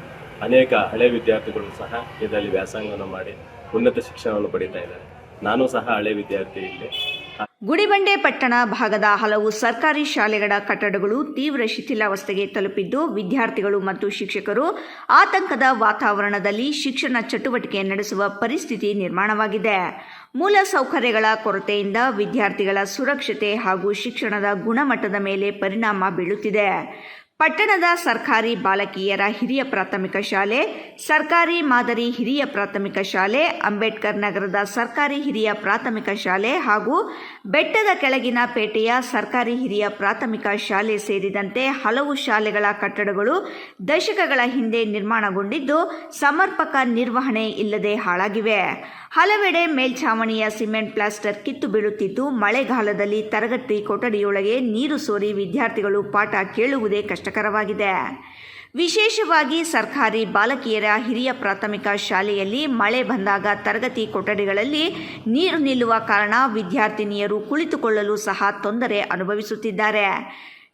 ಅನೇಕ ಹಳೆ ವಿದ್ಯಾರ್ಥಿಗಳು ಸಹ ಇದರಲ್ಲಿ ವ್ಯಾಸಂಗವನ್ನು ಮಾಡಿ ಉನ್ನತ ಶಿಕ್ಷಣವನ್ನು ಪಡೀತಾ ಇದ್ದಾರೆ. ನಾನು ಸಹ ಹಳೆ ವಿದ್ಯಾರ್ಥಿ ಇಲ್ಲಿ. ಗುಡಿಬಂಡೆ ಪಟ್ಟಣ ಭಾಗದ ಹಲವು ಸರ್ಕಾರಿ ಶಾಲೆಗಳ ಕಟ್ಟಡಗಳು ತೀವ್ರ ಶಿಥಿಲಾವಸ್ಥೆಗೆ ತಲುಪಿದ್ದು, ವಿದ್ಯಾರ್ಥಿಗಳು ಮತ್ತು ಶಿಕ್ಷಕರು ಆತಂಕದ ವಾತಾವರಣದಲ್ಲಿ ಶಿಕ್ಷಣ ಚಟುವಟಿಕೆ ನಡೆಸುವ ಪರಿಸ್ಥಿತಿ ನಿರ್ಮಾಣವಾಗಿದೆ. ಮೂಲ ಸೌಕರ್ಯಗಳ ಕೊರತೆಯಿಂದ ವಿದ್ಯಾರ್ಥಿಗಳ ಸುರಕ್ಷತೆ ಹಾಗೂ ಶಿಕ್ಷಣದ ಗುಣಮಟ್ಟದ ಮೇಲೆ ಪರಿಣಾಮ ಬೀಳುತ್ತಿದೆ. ಪಟ್ಟಣದ ಸರ್ಕಾರಿ ಬಾಲಕಿಯರ ಹಿರಿಯ ಪ್ರಾಥಮಿಕ ಶಾಲೆ, ಸರ್ಕಾರಿ ಮಾದರಿ ಹಿರಿಯ ಪ್ರಾಥಮಿಕ ಶಾಲೆ, ಅಂಬೇಡ್ಕರ್ ನಗರದ ಸರ್ಕಾರಿ ಹಿರಿಯ ಪ್ರಾಥಮಿಕ ಶಾಲೆ ಹಾಗೂ ಬೆಟ್ಟದ ಕೆಳಗಿನ ಪೇಟೆಯ ಸರ್ಕಾರಿ ಹಿರಿಯ ಪ್ರಾಥಮಿಕ ಶಾಲೆ ಸೇರಿದಂತೆ ಹಲವು ಶಾಲೆಗಳ ಕಟ್ಟಡಗಳು ದಶಕಗಳ ಹಿಂದೆ ನಿರ್ಮಾಣಗೊಂಡಿದ್ದು, ಸಮರ್ಪಕ ನಿರ್ವಹಣೆ ಇಲ್ಲದೆ ಹಾಳಾಗಿವೆ. ಹಲವೆಡೆ ಮೇಲ್ಛಾವಣಿಯ ಸಿಮೆಂಟ್ ಪ್ಲಾಸ್ಟರ್ ಕಿತ್ತು ಬೀಳುತ್ತಿದ್ದು, ಮಳೆಗಾಲದಲ್ಲಿ ತರಗತಿ ಕೊಠಡಿಯೊಳಗೆ ನೀರು ಸೋರಿ ವಿದ್ಯಾರ್ಥಿಗಳು ಪಾಠ ಕೇಳುವುದೇ ಕಷ್ಟಕರವಾಗಿದೆ. ವಿಶೇಷವಾಗಿ ಸರ್ಕಾರಿ ಬಾಲಕಿಯರ ಹಿರಿಯ ಪ್ರಾಥಮಿಕ ಶಾಲೆಯಲ್ಲಿ ಮಳೆ ಬಂದಾಗ ತರಗತಿ ಕೊಠಡಿಗಳಲ್ಲಿ ನೀರು ನಿಲ್ಲುವ ಕಾರಣ ವಿದ್ಯಾರ್ಥಿನಿಯರು ಕುಳಿತುಕೊಳ್ಳಲು ಸಹ ತೊಂದರೆ ಅನುಭವಿಸುತ್ತಿದ್ದಾರೆ.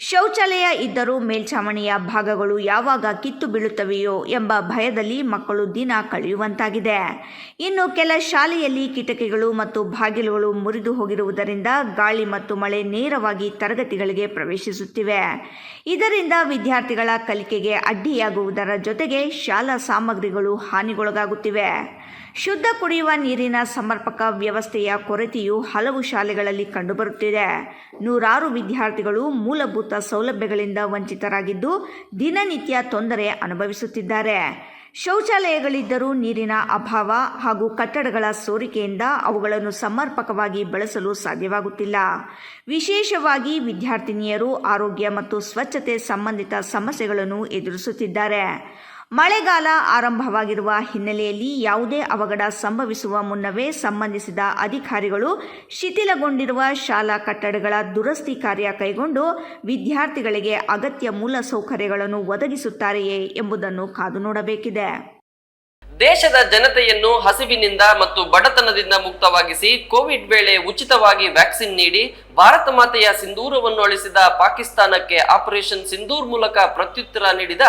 ಶೌಚಾಲಯ ಇದ್ದರೂ ಮೇಲ್ಛಾವಣಿಯ ಭಾಗಗಳು ಯಾವಾಗ ಕಿತ್ತು ಬೀಳುತ್ತವೆಯೋ ಎಂಬ ಭಯದಲ್ಲಿ ಮಕ್ಕಳು ದಿನ ಕಳೆಯುವಂತಾಗಿದೆ. ಇನ್ನು ಕೆಲ ಶಾಲೆಯಲ್ಲಿ ಕಿಟಕಿಗಳು ಮತ್ತು ಬಾಗಿಲುಗಳು ಮುರಿದು ಹೋಗಿರುವುದರಿಂದ ಗಾಳಿ ಮತ್ತು ಮಳೆ ನೇರವಾಗಿ ತರಗತಿಗಳಿಗೆ ಪ್ರವೇಶಿಸುತ್ತಿವೆ. ಇದರಿಂದ ವಿದ್ಯಾರ್ಥಿಗಳ ಕಲಿಕೆಗೆ ಅಡ್ಡಿಯಾಗುವುದರ ಜೊತೆಗೆ ಶಾಲಾ ಸಾಮಗ್ರಿಗಳು ಹಾನಿಗೊಳಗಾಗುತ್ತಿವೆ. ಶುದ್ಧ ಕುಡಿಯುವ ನೀರಿನ ಸಮರ್ಪಕ ವ್ಯವಸ್ಥೆಯ ಕೊರತೆಯು ಹಲವು ಶಾಲೆಗಳಲ್ಲಿ ಕಂಡುಬರುತ್ತಿದೆ. ನೂರಾರು ವಿದ್ಯಾರ್ಥಿಗಳು ಮೂಲಭೂತ ಸೌಲಭ್ಯಗಳಿಂದ ವಂಚಿತರಾಗಿದ್ದು, ದಿನನಿತ್ಯ ತೊಂದರೆ ಅನುಭವಿಸುತ್ತಿದ್ದಾರೆ. ಶೌಚಾಲಯಗಳಿದ್ದರೂ ನೀರಿನ ಅಭಾವ ಹಾಗೂ ಕಟ್ಟಡಗಳ ಸೋರಿಕೆಯಿಂದ ಅವುಗಳನ್ನು ಸಮರ್ಪಕವಾಗಿ ಬಳಸಲು ಸಾಧ್ಯವಾಗುತ್ತಿಲ್ಲ. ವಿಶೇಷವಾಗಿ ವಿದ್ಯಾರ್ಥಿನಿಯರು ಆರೋಗ್ಯ ಮತ್ತು ಸ್ವಚ್ಛತೆ ಸಂಬಂಧಿತ ಸಮಸ್ಯೆಗಳನ್ನು ಎದುರಿಸುತ್ತಿದ್ದಾರೆ. ಮಳೆಗಾಲ ಆರಂಭವಾಗಿರುವ ಹಿನ್ನೆಲೆಯಲ್ಲಿ ಯಾವುದೇ ಅವಘಡ ಸಂಭವಿಸುವ ಮುನ್ನವೇ ಸಂಬಂಧಿಸಿದ ಅಧಿಕಾರಿಗಳು ಶಿಥಿಲಗೊಂಡಿರುವ ಶಾಲಾ ಕಟ್ಟಡಗಳ ದುರಸ್ತಿ ಕಾರ್ಯ ಕೈಗೊಂಡು ವಿದ್ಯಾರ್ಥಿಗಳಿಗೆ ಅಗತ್ಯ ಮೂಲಸೌಕರ್ಯಗಳನ್ನು ಒದಗಿಸುತ್ತಾರೆಯೇ ಎಂಬುದನ್ನು ಕಾದು ನೋಡಬೇಕಿದೆ. ದೇಶದ ಜನತೆಯನ್ನು ಹಸಿವಿನಿಂದ ಮತ್ತು ಬಡತನದಿಂದ ಮುಕ್ತವಾಗಿಸಿ ಕೋವಿಡ್ ವೇಳೆ ಉಚಿತವಾಗಿ ವ್ಯಾಕ್ಸಿನ್ ನೀಡಿ ಭಾರತ ಮಾತೆಯ ಸಿಂಧೂರವನ್ನು ಅಳಿಸಿದ ಪಾಕಿಸ್ತಾನಕ್ಕೆ ಆಪರೇಷನ್ ಸಿಂಧೂರ್ ಮೂಲಕ ಪ್ರತ್ಯುತ್ತರ ನೀಡಿದ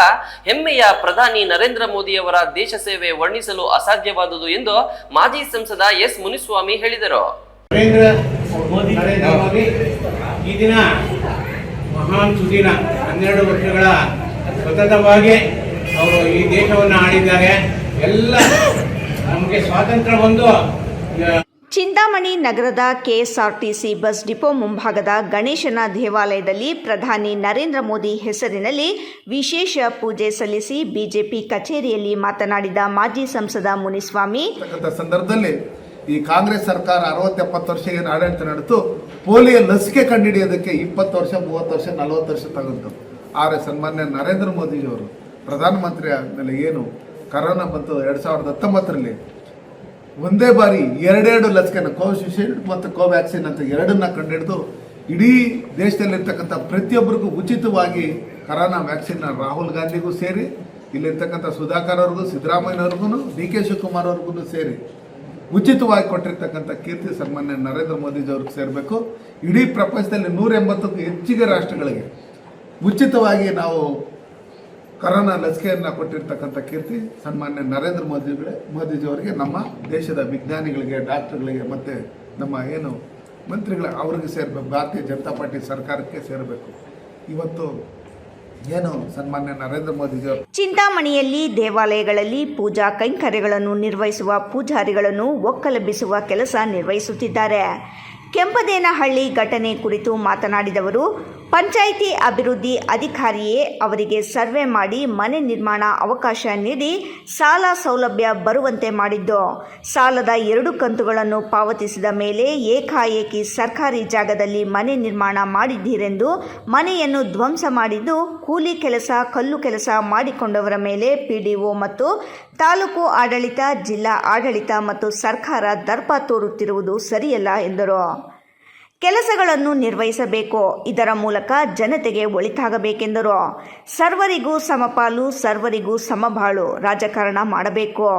ಹೆಮ್ಮೆಯ ಪ್ರಧಾನಿ ನರೇಂದ್ರ ಮೋದಿಯವರ ದೇಶ ಸೇವೆ ವರ್ಣಿಸಲು ಅಸಾಧ್ಯವಾದುದು ಎಂದು ಮಾಜಿ ಸಂಸದ ಎಸ್ ಮುನಿಸ್ವಾಮಿ ಹೇಳಿದರು. ನರೇಂದ್ರ ಮೋದಿ ಈ ದಿನ ಮಹಾನ್ ಸುದಿನ 12 ವರ್ಷಗಳ ಸತತವಾಗಿ ಅವರು ಈ ದೇಶವನ್ನು ಆಳಿದ್ದಾರೆ. ಎಲ್ಲ ನಮಗೆ ಸ್ವಾತಂತ್ರ್ಯ ಬಂದು ಚಿಂತಾಮಣಿ ನಗರದ ಕೆಎಸ್ಆರ್ಟಿಸಿ ಬಸ್ ಡಿಪೋ ಮುಂಭಾಗದ ಗಣೇಶನ ದೇವಾಲಯದಲ್ಲಿ ಪ್ರಧಾನಿ ನರೇಂದ್ರ ಮೋದಿ ಹೆಸರಿನಲ್ಲಿ ವಿಶೇಷ ಪೂಜೆ ಸಲ್ಲಿಸಿ ಬಿಜೆಪಿ ಕಚೇರಿಯಲ್ಲಿ ಮಾತನಾಡಿದ ಮಾಜಿ ಸಂಸದ ಮುನಿಸ್ವಾಮಿ, ಸಂದರ್ಭದಲ್ಲಿ ಈ ಕಾಂಗ್ರೆಸ್ ಸರ್ಕಾರ 60-70 ವರ್ಷ ಏನು ಆಡಳಿತ ನಡೆದು ಪೋಲಿಯೋ ಲಸಿಕೆ ಕಂಡುಹಿಡಿಯೋದಕ್ಕೆ 20 ವರ್ಷ 30 ವರ್ಷ 40 ವರ್ಷ ತಗೊಂಡು ಆದರೆ ಸನ್ಮಾನ್ಯ ನರೇಂದ್ರ ಮೋದಿಜಿಯವರು ಪ್ರಧಾನಮಂತ್ರಿ ಆದಮೇಲೆ ಏನು ಕರೋನಾ ಬಂತು 2019ರಲ್ಲಿ ಒಂದೇ ಬಾರಿ 2 ಲಸಿಕೆನ ಕೋವಿಶೀಲ್ಡ್ ಮತ್ತು ಕೋವ್ಯಾಕ್ಸಿನ್ ಅಂತ 2ನ್ನ ಕಂಡುಹಿಡಿದು ಇಡೀ ದೇಶದಲ್ಲಿರ್ತಕ್ಕಂಥ ಪ್ರತಿಯೊಬ್ಬರಿಗೂ ಉಚಿತವಾಗಿ ಕರೋನಾ ವ್ಯಾಕ್ಸಿನ್ ರಾಹುಲ್ ಗಾಂಧಿಗೂ ಸೇರಿ ಇಲ್ಲಿರ್ತಕ್ಕಂಥ ಸುಧಾಕರ್ ಅವ್ರಿಗೂ ಸಿದ್ದರಾಮಯ್ಯವ್ರಿಗೂ ಡಿ.ಕೆ. ಶಿವಕುಮಾರ್ ಅವ್ರಿಗೂ ಸೇರಿ ಉಚಿತವಾಗಿ ಕೊಟ್ಟಿರ್ತಕ್ಕಂಥ ಕೀರ್ತಿ ಸನ್ಮಾನ್ಯ ನರೇಂದ್ರ ಮೋದಿಜಿಯವ್ರಿಗೆ ಸೇರಬೇಕು. ಇಡೀ ಪ್ರಪಂಚದಲ್ಲಿ 180ಕ್ಕೂ ಹೆಚ್ಚಿಗೆ ರಾಷ್ಟ್ರಗಳಿಗೆ ಉಚಿತವಾಗಿ ನಾವು ಕರೋನಾ ಲಸಿಕೆಯನ್ನು ಕೊಟ್ಟಿರ್ತಕ್ಕಂಥ ಕೀರ್ತಿ ಸನ್ಮಾನ್ಯ ನರೇಂದ್ರ ಮೋದಿಜಿಯವರಿಗೆ, ನಮ್ಮ ದೇಶದ ವಿಜ್ಞಾನಿಗಳಿಗೆ, ಡಾಕ್ಟರ್ಗಳಿಗೆ ಮತ್ತು ನಮ್ಮ ಏನು ಮಂತ್ರಿಗಳ ಅವರಿಗೆ ಸೇರಬೇಕು. ಭಾರತೀಯ ಜನತಾ ಪಾರ್ಟಿ ಸರ್ಕಾರಕ್ಕೆ ಸೇರಬೇಕು. ಇವತ್ತು ಏನು ಸನ್ಮಾನ್ಯ ನರೇಂದ್ರ ಮೋದಿಜಿಯವರು ಚಿಂತಾಮಣಿಯಲ್ಲಿ ದೇವಾಲಯಗಳಲ್ಲಿ ಪೂಜಾ ಕೈಂಕರ್ಯಗಳನ್ನು ನಿರ್ವಹಿಸುವ ಪೂಜಾರಿಗಳನ್ನು ಒಕ್ಕಲೆಬ್ಬಿಸುವ ಕೆಲಸ ನಿರ್ವಹಿಸುತ್ತಿದ್ದಾರೆ. ಕೆಂಪದೇನಹಳ್ಳಿ ಘಟನೆ ಕುರಿತು ಮಾತನಾಡಿದವರು, ಪಂಚಾಯಿತಿ ಅಭಿವೃದ್ಧಿ ಅಧಿಕಾರಿಯೇ ಅವರಿಗೆ ಸರ್ವೆ ಮಾಡಿ ಮನೆ ನಿರ್ಮಾಣ ಅವಕಾಶ ನೀಡಿ ಸಾಲ ಸೌಲಭ್ಯ ಬರುವಂತೆ ಮಾಡಿದ್ದು, ಸಾಲದ 2 ಕಂತುಗಳನ್ನು ಪಾವತಿಸಿದ ಮೇಲೆ ಏಕಾಏಕಿ ಸರ್ಕಾರಿ ಜಾಗದಲ್ಲಿ ಮನೆ ನಿರ್ಮಾಣ ಮಾಡಿದ್ದೀರೆಂದು ಮನೆಯನ್ನು ಧ್ವಂಸ ಮಾಡಿದ್ದು, ಕೂಲಿ ಕೆಲಸ ಕಲ್ಲು ಕೆಲಸ ಮಾಡಿಕೊಂಡವರ ಮೇಲೆ ಪಿಡಿಒ ಮತ್ತು ತಾಲೂಕು ಆಡಳಿತ, ಜಿಲ್ಲಾ ಆಡಳಿತ ಮತ್ತು ಸರ್ಕಾರ ದರ್ಪ ತೋರುತ್ತಿರುವುದು ಸರಿಯಲ್ಲ ಎಂದರು. ಕೆಲಸಗಳನ್ನು ನಿರ್ವಹಿಸಬೇಕು, ಇದರ ಮೂಲಕ ಜನತೆಗೆ ಒಳಿತಾಗಬೇಕೆಂದರು. ಸರ್ವರಿಗೂ ಸಮಪಾಲು, ಸರ್ವರಿಗೂ ಸಮಬಾಳು ರಾಜಕಾರಣ ಮಾಡಬೇಕು.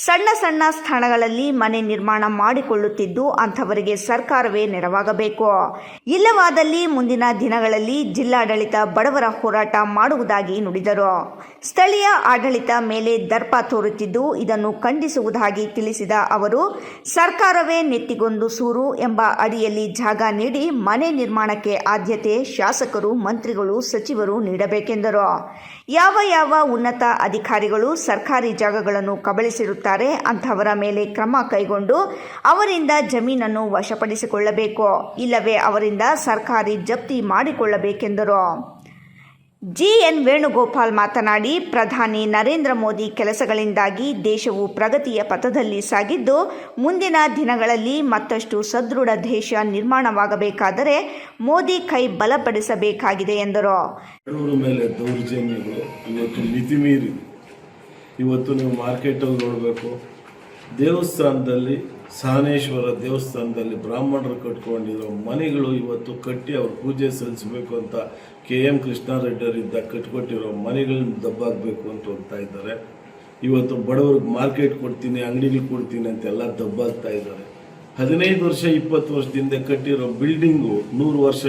ಸಣ್ಣ ಸಣ್ಣ ಸ್ಥಳಗಳಲ್ಲಿ ಮನೆ ನಿರ್ಮಾಣ ಮಾಡಿಕೊಳ್ಳುತ್ತಿದ್ದು ಅಂಥವರಿಗೆ ಸರ್ಕಾರವೇ ನೆರವಾಗಬೇಕು. ಇಲ್ಲವಾದಲ್ಲಿ ಮುಂದಿನ ದಿನಗಳಲ್ಲಿ ಜಿಲ್ಲಾಡಳಿತ ಬಡವರ ಹೋರಾಟ ಮಾಡುವುದಾಗಿ ನುಡಿದರು. ಸ್ಥಳೀಯ ಆಡಳಿತ ಮೇಲೆ ದರ್ಪ ತೋರುತ್ತಿದ್ದು ಇದನ್ನು ಖಂಡಿಸುವುದಾಗಿ ತಿಳಿಸಿದ ಅವರು, ಸರ್ಕಾರವೇ ನೆತ್ತಿಗೊಂದು ಸೂರು ಎಂಬ ಅಡಿಯಲ್ಲಿ ಜಾಗ ನೀಡಿ ಮನೆ ನಿರ್ಮಾಣಕ್ಕೆ ಆದ್ಯತೆ ಶಾಸಕರು, ಮಂತ್ರಿಗಳು, ಸಚಿವರು ನೀಡಬೇಕೆಂದರು. ಯಾವ ಉನ್ನತ ಅಧಿಕಾರಿಗಳು ಸರ್ಕಾರಿ ಜಾಗಗಳನ್ನು ಕಬಳಿಸಿರುತ್ತಾರೆ ಅಂಥವರ ಮೇಲೆ ಕ್ರಮ ಕೈಗೊಂಡು ಅವರಿಂದ ಜಮೀನನ್ನು ವಶಪಡಿಸಿಕೊಳ್ಳಬೇಕು, ಇಲ್ಲವೇ ಅವರಿಂದ ಸರ್ಕಾರಿ ಜಪ್ತಿ ಮಾಡಿಕೊಳ್ಳಬೇಕೆಂದರು. ಜಿಎನ್ ವೇಣುಗೋಪಾಲ್ ಮಾತನಾಡಿ, ಪ್ರಧಾನಿ ನರೇಂದ್ರ ಮೋದಿ ಕೆಲಸಗಳಿಂದಾಗಿ ದೇಶವು ಪ್ರಗತಿಯ ಪಥದಲ್ಲಿ ಸಾಗಿದ್ದು ಮುಂದಿನ ದಿನಗಳಲ್ಲಿ ಮತ್ತಷ್ಟು ಸದೃಢ ದೇಶ ನಿರ್ಮಾಣವಾಗಬೇಕಾದರೆ ಮೋದಿ ಕೈ ಬಲಪಡಿಸಬೇಕಾಗಿದೆ ಎಂದರು. ಮೇಲೆ ದೌರ್ಜನ್ಯಗಳು ಇವತ್ತು ಮಿತಿ ಮೀರಿ, ಇವತ್ತು ನೀವು ಮಾರ್ಕೆಟಲ್ಲಿ ನೋಡಬೇಕು, ದೇವಸ್ಥಾನದಲ್ಲಿ ಸಹನೇಶ್ವರ ದೇವಸ್ಥಾನದಲ್ಲಿ ಬ್ರಾಹ್ಮಣರು ಕಟ್ಕೊಂಡಿರೋ ಮನೆಗಳು ಇವತ್ತು ಕಟ್ಟಿ ಅವ್ರು ಪೂಜೆ ಸಲ್ಲಿಸಬೇಕು ಅಂತ KM ಕೃಷ್ಣಾರೆಡ್ಡಿಯವರಿಂದ ಕಟ್ಕೊಟ್ಟಿರೋ ಮನೆಗಳನ್ನ ದಬ್ಬಾಕಬೇಕು ಅಂತ ಹೋಗ್ತಾ ಇದ್ದಾರೆ. ಇವತ್ತು ಬಡವ್ರಿಗೆ ಮಾರ್ಕೆಟ್ ಕೊಡ್ತೀನಿ, ಅಂಗಡಿಗಳು ಕೊಡ್ತೀನಿ ಅಂತೆಲ್ಲ ದಬ್ಬಾಗ್ತಾ ಇದ್ದಾರೆ. 15 ವರ್ಷ 20 ವರ್ಷದಿಂದ ಕಟ್ಟಿರೋ ಬಿಲ್ಡಿಂಗು 100 ವರ್ಷ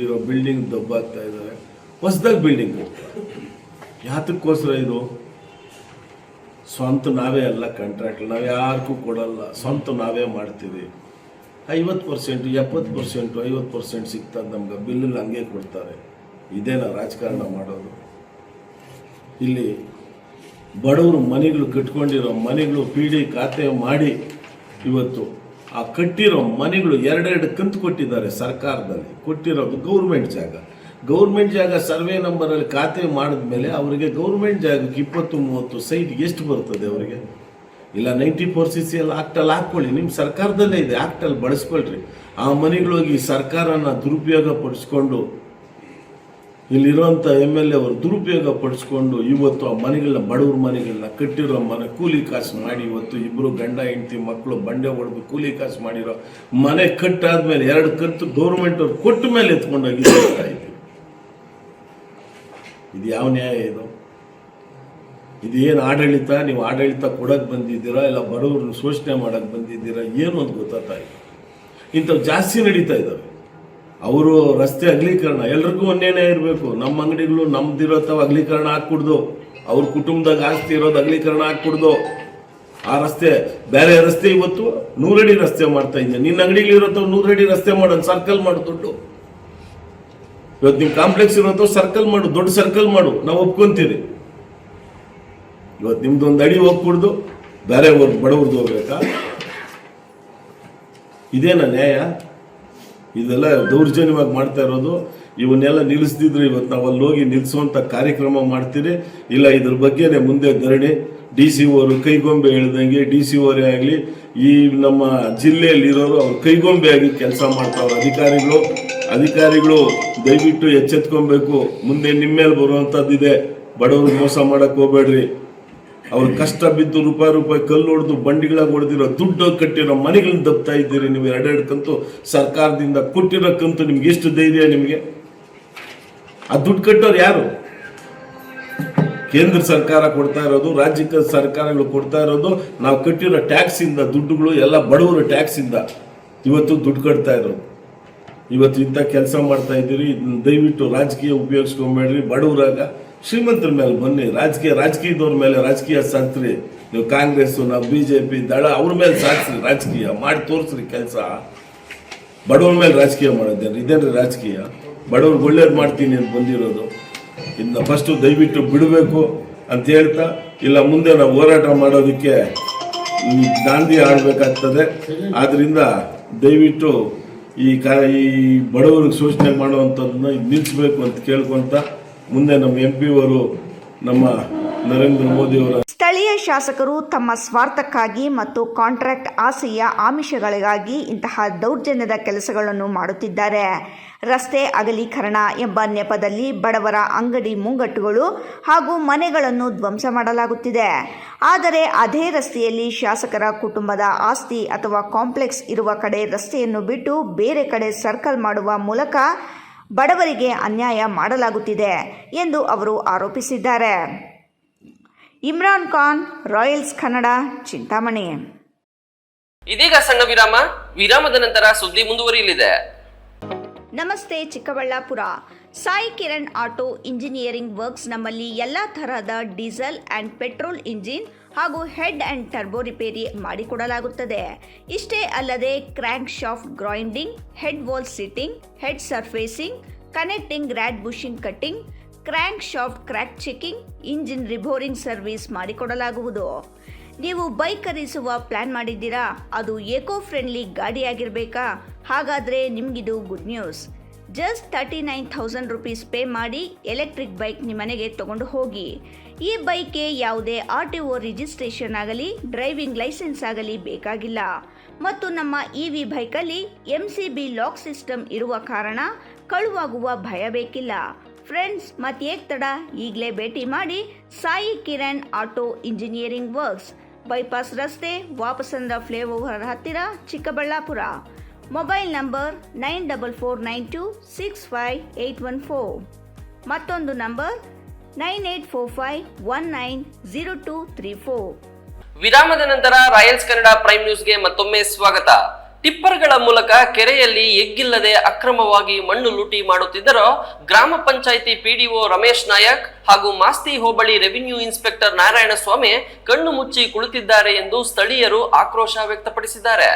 ಇರೋ ಬಿಲ್ಡಿಂಗ್ ದಬ್ಬಾಗ್ತಾ ಇದ್ದಾರೆ. ಹೊಸದಾಗಿ ಬಿಲ್ಡಿಂಗು ಯಾತಕ್ಕೋಸ್ಕರ? ಇದು ಸ್ವಂತ ನಾವೇ ಅಲ್ಲ, ಕಾಂಟ್ರಾಕ್ಟ್ ನಾವು ಯಾರಿಗೂ ಕೊಡಲ್ಲ, ಸ್ವಂತ ನಾವೇ ಮಾಡ್ತೀವಿ. 50%, 70%, 50% ಸಿಗ್ತದೆ ನಮ್ಗೆ, ಬಿಲ್ಲಲ್ಲಿ ಹಂಗೆ ಕೊಡ್ತಾರೆ. ಇದೇನಾ ರಾಜಕಾರಣ ಮಾಡೋದು? ಇಲ್ಲಿ ಬಡವರು ಮನೆಗಳು ಕಟ್ಕೊಂಡಿರೋ ಮನೆಗಳು PD ಖಾತೆ ಮಾಡಿ ಇವತ್ತು ಆ ಕಟ್ಟಿರೋ ಮನೆಗಳು 2 ಕಂತು ಕೊಟ್ಟಿದ್ದಾರೆ. ಸರ್ಕಾರದಲ್ಲಿ ಕೊಟ್ಟಿರೋದು ಗೌರ್ಮೆಂಟ್ ಜಾಗ ಸರ್ವೆ ನಂಬರಲ್ಲಿ ಖಾತೆ ಮಾಡಿದ್ಮೇಲೆ ಅವರಿಗೆ ಗೌರ್ಮೆಂಟ್ ಜಾಗಕ್ಕೆ 20-30 ಸೈಟ್ ಎಷ್ಟು ಬರ್ತದೆ ಅವರಿಗೆ? ಇಲ್ಲ 94CC ಆಕ್ಟಲ್ಲಿ ಹಾಕ್ಕೊಳ್ಳಿ, ನಿಮ್ಮ ಸರ್ಕಾರದಲ್ಲೇ ಇದೆ, ಆಕ್ಟಲ್ಲಿ ಬಳಸ್ಕೊಳ್ರಿ. ಆ ಮನೆಗಳೋಗಿ ಸರ್ಕಾರನ ದುರುಪಯೋಗ ಪಡಿಸ್ಕೊಂಡು ಇಲ್ಲಿರುವಂಥ MLA ಅವರು ದುರುಪಯೋಗ ಪಡಿಸ್ಕೊಂಡು ಇವತ್ತು ಆ ಮನೆಗಳನ್ನ, ಬಡವ್ರ ಮನೆಗಳನ್ನ, ಕಟ್ಟಿರೋ ಮನೆ ಕೂಲಿ ಕಾಸು ಮಾಡಿ ಇವತ್ತು ಇಬ್ಬರು ಗಂಡ ಹೆಂಡತಿ ಮಕ್ಕಳು ಬಂಡೆ ಹೊಡೆದು ಕೂಲಿ ಕಾಸು ಮಾಡಿರೋ ಮನೆ ಕಟ್ಟಾದ್ಮೇಲೆ 2 ಕಂತು ಗೌರ್ಮೆಂಟ್ ಅವ್ರು ಕೊಟ್ಟ ಮೇಲೆ ಎತ್ಕೊಂಡೋಗಿ ಇದು ಯಾವ ನ್ಯಾಯ ಇದು? ಇದೇನು ಆಡಳಿತ? ನೀವು ಆಡಳಿತ ಕೊಡಕ್ಕೆ ಬಂದಿದ್ದೀರಾ ಇಲ್ಲ ಬಡವ್ರನ್ನ ಶೋಷಣೆ ಮಾಡಕ್ಕೆ ಬಂದಿದ್ದೀರಾ? ಏನು ಅಂತ ಗೊತ್ತಾಗ್ತಾಯಿಲ್ಲ. ಇಂಥವು ಜಾಸ್ತಿ ನಡೀತಾ ಇದ್ದಾವೆ. ಅವರು ರಸ್ತೆ ಅಗಲೀಕರಣ ಎಲ್ರಿಗೂ ಒಂದೇನೇ ಇರಬೇಕು. ನಮ್ಮ ಅಂಗಡಿಗಳು ನಮ್ದಿರೋತಾವ ಅಗಲೀಕರಣ ಹಾಕ್ಕೊಡ್ದು, ಅವ್ರ ಕುಟುಂಬದಾಗ ಆಸ್ತಿ ಇರೋದು ಅಗಲೀಕರಣ ಹಾಕ್ಕೊಡ್ದು. ಆ ರಸ್ತೆ ಬೇರೆ ರಸ್ತೆ ಇವತ್ತು 100 ಅಡಿ ರಸ್ತೆ ಮಾಡ್ತಾ ಇದ್ದೆ. ನಿನ್ನ ಅಂಗಡಿಗಳಿರೋತಾವ 100 ಅಡಿ ರಸ್ತೆ ಮಾಡೋದು, ಸರ್ಕಲ್ ಮಾಡು ದುಡ್ಡು. ಇವತ್ತು ನಿಮ್ಮ ಕಾಂಪ್ಲೆಕ್ಸ್ ಇರೋತಾವ ಸರ್ಕಲ್ ಮಾಡು, ದೊಡ್ಡ ಸರ್ಕಲ್ ಮಾಡು, ನಾವು ಒಪ್ಕೊಂತೀರಿ. ಇವತ್ತು ನಿಮ್ದೊಂದು ಅಡಿ ಹೋಗ್ಕೊಡ್ದು ಬೇರೆ ಬಡವ್ರದ್ದು ಹೋಗ್ಬೇಕಾ? ಇದೇನ ನ್ಯಾಯ? ಇದೆಲ್ಲ ದೌರ್ಜನ್ಯವಾಗಿ ಮಾಡ್ತಾ ಇರೋದು. ಇವನ್ನೆಲ್ಲ ನಿಲ್ಲಿಸ್ದಿದ್ರೆ ಇವತ್ತು ನಾವು ಅಲ್ಲಿ ಹೋಗಿ ನಿಲ್ಲಿಸುವಂಥ ಕಾರ್ಯಕ್ರಮ ಮಾಡ್ತೀರಿ. ಇಲ್ಲ ಇದ್ರ ಬಗ್ಗೆನೇ ಮುಂದೆ ಧರಣಿ. DC ಅವರು ಕೈಗೊಂಬೆ ಹೇಳ್ದಂಗೆ, DC ಅವರೇ ಆಗಲಿ ಈ ನಮ್ಮ ಜಿಲ್ಲೆಯಲ್ಲಿ ಇರೋರು ಅವ್ರು ಕೈಗೊಂಬೆ ಆಗಿ ಕೆಲಸ ಮಾಡ್ತಾವ್ರ. ಅಧಿಕಾರಿಗಳು ದಯವಿಟ್ಟು ಎಚ್ಚೆತ್ಕೊಬೇಕು. ಮುಂದೆ ನಿಮ್ಮ ಮೇಲೆ ಬರುವಂಥದ್ದಿದೆ. ಬಡವ್ರಿಗೆ ಮೋಸ ಮಾಡಕ್ಕೆ ಹೋಗ್ಬೇಡ್ರಿ. ಅವ್ರು ಕಷ್ಟ ಬಿದ್ದು ರೂಪಾಯಿ ಕಲ್ಲು ಹೊಡೆದು ಬಂಡಿಗಳಾಗಿ ಹೊಡೆದಿರೋ ದುಡ್ಡು ಕಟ್ಟಿರೋ ಮನೆಗಳನ್ನ ದಬ್ತಾ ಇದ್ದೀರಿ ನೀವು. 2 ಕಂತು ಸರ್ಕಾರದಿಂದ ಕೊಟ್ಟಿರೋ ಕಂತು ನಿಮ್ಗೆ ಎಷ್ಟು ಧೈರ್ಯ? ನಿಮಗೆ ಆ ದುಡ್ಡು ಕಟ್ಟೋರು ಯಾರು? ಕೇಂದ್ರ ಸರ್ಕಾರ ಕೊಡ್ತಾ ಇರೋದು, ರಾಜ್ಯ ಸರ್ಕಾರಗಳು ಕೊಡ್ತಾ ಇರೋದು. ನಾವು ಕಟ್ಟಿರೋ ಟ್ಯಾಕ್ಸ್ ಇಂದ ದುಡ್ಡುಗಳು ಎಲ್ಲ ಬಡವರ ಟ್ಯಾಕ್ಸ್ ಇಂದ ಇವತ್ತು ದುಡ್ಡು ಕಟ್ತಾ ಇರೋದು. ಇವತ್ತು ಇಂಥ ಕೆಲಸ ಮಾಡ್ತಾ ಇದ್ದೀರಿ. ದಯವಿಟ್ಟು ರಾಜಕೀಯ ಉಪಯೋಗಿಸ್ಕೊಂಬೇಡ್ರಿ. ಬಡವರಾಗ ಶ್ರೀಮಂತರ ಮೇಲೆ ಬನ್ನಿ. ರಾಜಕೀಯದವ್ರ ಮೇಲೆ ರಾಜಕೀಯ ಸಾಕ್ಸ್ರಿ. ನೀವು ಕಾಂಗ್ರೆಸ್, ನಾವು BJP ದಳ ಅವ್ರ ಮೇಲೆ ಸಾಕ್ಸ್ರಿ. ರಾಜಕೀಯ ಮಾಡಿ ತೋರಿಸ್ರಿ ಕೆಲಸ. ಬಡವ್ರ ಮೇಲೆ ರಾಜಕೀಯ ಮಾಡೋದೇನ್ರಿ? ಇದೇನ್ರಿ ರಾಜಕೀಯ? ಬಡವ್ರಿಗೆ ಒಳ್ಳೇದು ಮಾಡ್ತೀನಿ ಅಂತ ಬಂದಿರೋದು. ಇನ್ನು ಫಸ್ಟು ದಯವಿಟ್ಟು ಬಿಡಬೇಕು ಅಂತ ಹೇಳ್ತಾ, ಇಲ್ಲ ಮುಂದೆ ನಾವು ಹೋರಾಟ ಮಾಡೋದಕ್ಕೆ ಗಾಂಧಿ ಆಡಬೇಕಾಗ್ತದೆ. ಆದ್ದರಿಂದ ದಯವಿಟ್ಟು ಈ ಬಡವರಿಗೆ ಶೋಷಣೆ ಮಾಡುವಂಥದ್ದನ್ನ ನಿಲ್ಲಿಸಬೇಕು ಅಂತ ಕೇಳ್ಕೊಂತ, ಮುಂದೆ ನಮ್ಮ MP ಅವರು ನಮ್ಮ ನರೇಂದ್ರ ಮೋದಿ ಅವರ ಸ್ಥಳೀಯ ಶಾಸಕರು ತಮ್ಮ ಸ್ವಾರ್ಥಕ್ಕಾಗಿ ಮತ್ತು ಕಾಂಟ್ರಾಕ್ಟ್ ಆಸೆಯ ಆಮಿಷಗಳಿಗಾಗಿ ಇಂತಹ ದೌರ್ಜನ್ಯದ ಕೆಲಸಗಳನ್ನು ಮಾಡುತ್ತಿದ್ದಾರೆ. ರಸ್ತೆ ಅಗಲೀಕರಣ ಎಂಬ ನೆಪದಲ್ಲಿ ಬಡವರ ಅಂಗಡಿ ಮುಂಗಟ್ಟುಗಳು ಹಾಗೂ ಮನೆಗಳನ್ನು ಧ್ವಂಸ ಮಾಡಲಾಗುತ್ತಿದೆ. ಆದರೆ ಅದೇ ರಸ್ತೆಯಲ್ಲಿ ಶಾಸಕರ ಕುಟುಂಬದ ಆಸ್ತಿ ಅಥವಾ ಕಾಂಪ್ಲೆಕ್ಸ್ ಇರುವ ಕಡೆ ರಸ್ತೆಯನ್ನು ಬಿಟ್ಟು ಬೇರೆ ಕಡೆ ಸರ್ಕಲ್ ಮಾಡುವ ಮೂಲಕ ಬಡವರಿಗೆ ಅನ್ಯಾಯ ಮಾಡಲಾಗುತ್ತಿದೆ ಎಂದು ಅವರು ಆರೋಪಿಸಿದ್ದಾರೆ. ಇಮ್ರಾನ್ ಖಾನ್, ರಾಯಲ್ಸ್ ಕನ್ನಡ, ಚಿಂತಾಮಣಿ. ಇದೀಗ ಸಣ್ಣ ವಿರಾಮದ ನಂತರ ಸುದ್ದಿ ಮುಂದುವರಿಯಲಿದೆ. ನಮಸ್ತೆ Chikkaballapur. Sai Kiran auto engineering works ನಮ್ಮಲ್ಲಿ ಎಲ್ಲ ತರಹದ ಡೀಸೆಲ್ ಆ್ಯಂಡ್ ಪೆಟ್ರೋಲ್ ಇಂಜಿನ್ ಹಾಗೂ ಹೆಡ್ ಆ್ಯಂಡ್ ಟರ್ಬೋ ರಿಪೇರಿ ಮಾಡಿಕೊಡಲಾಗುತ್ತದೆ. ಇಷ್ಟೇ ಅಲ್ಲದೆ crank shaft grinding, head valve seating, head surfacing, connecting rod bushing cutting, crank shaft crack checking, engine reboring service ಮಾಡಿಕೊಡಲಾಗುವುದು. ನೀವು ಬೈಕ್ ಖರೀದಿಸುವ ಪ್ಲಾನ್ ಮಾಡಿದ್ದೀರಾ? ಅದು ಏಕೋ ಫ್ರೆಂಡ್ಲಿ ಗಾಡಿಯಾಗಿರಬೇಕಾ? ಹಾಗಾದರೆ ನಿಮಗಿದು good news. Just 39,000 rupees pay ಮಾಡಿ ಎಲೆಕ್ಟ್ರಿಕ್ ಬೈಕ್ ನಿಮ್ಮನೆಗೆ ತಗೊಂಡು ಹೋಗಿ. ಈ ಬೈಕ್ಗೆ ಯಾವುದೇ RTO ರಿಜಿಸ್ಟ್ರೇಷನ್ ಆಗಲಿ, ಡ್ರೈವಿಂಗ್ ಲೈಸೆನ್ಸ್ ಆಗಲಿ ಬೇಕಾಗಿಲ್ಲ. ಮತ್ತು ನಮ್ಮ EV ಬೈಕಲ್ಲಿ MCB ಲಾಕ್ ಸಿಸ್ಟಮ್ ಇರುವ ಕಾರಣ ಕಳುವಾಗುವ ಭಯ ಬೇಕಿಲ್ಲ. ಫ್ರೆಂಡ್ಸ್, ಮತ್ತೇಕ್ ತಡ, ಈಗಲೇ ಭೇಟಿ ಮಾಡಿ Sai Kiran auto engineering works, bypass ರಸ್ತೆ, ವಾಪಸಂದ್ರ ಫ್ಲೈಓವರ್ ಹತ್ತಿರ, ಚಿಕ್ಕಬಳ್ಳಾಪುರ. Mobile number 9449265814. ಮತ್ತೊಂದು ನಂಬರ್ 9845190234. ವಿರಾಮದ ನಂತರ ರಾಯಲ್ಸ್ ಕನ್ನಡ ಪ್ರೈಮ್ ನ್ಯೂಸ್ಗೆ ಮತ್ತೊಮ್ಮೆ ಸ್ವಾಗತ. ಟಿಪ್ಪರ್ಗಳ ಮೂಲಕ ಕೆರೆಯಲ್ಲಿ ಎಗ್ಗಿಲ್ಲದೆ ಅಕ್ರಮವಾಗಿ ಮಣ್ಣು ಲೂಟಿ ಮಾಡುತ್ತಿದ್ದರೋ ಗ್ರಾಮ ಪಂಚಾಯಿತಿ PDO ರಮೇಶ್ ನಾಯಕ್ ಹಾಗೂ ಮಾಸ್ತಿ ಹೋಬಳಿ ರೆವಿನ್ಯೂ ಇನ್ಸ್ಪೆಕ್ಟರ್ ನಾರಾಯಣಸ್ವಾಮಿ ಕಣ್ಣು ಮುಚ್ಚಿ ಕುಳಿತಿದ್ದಾರೆ ಎಂದು ಸ್ಥಳೀಯರು ಆಕ್ರೋಶ ವ್ಯಕ್ತಪಡಿಸಿದ್ದಾರೆ.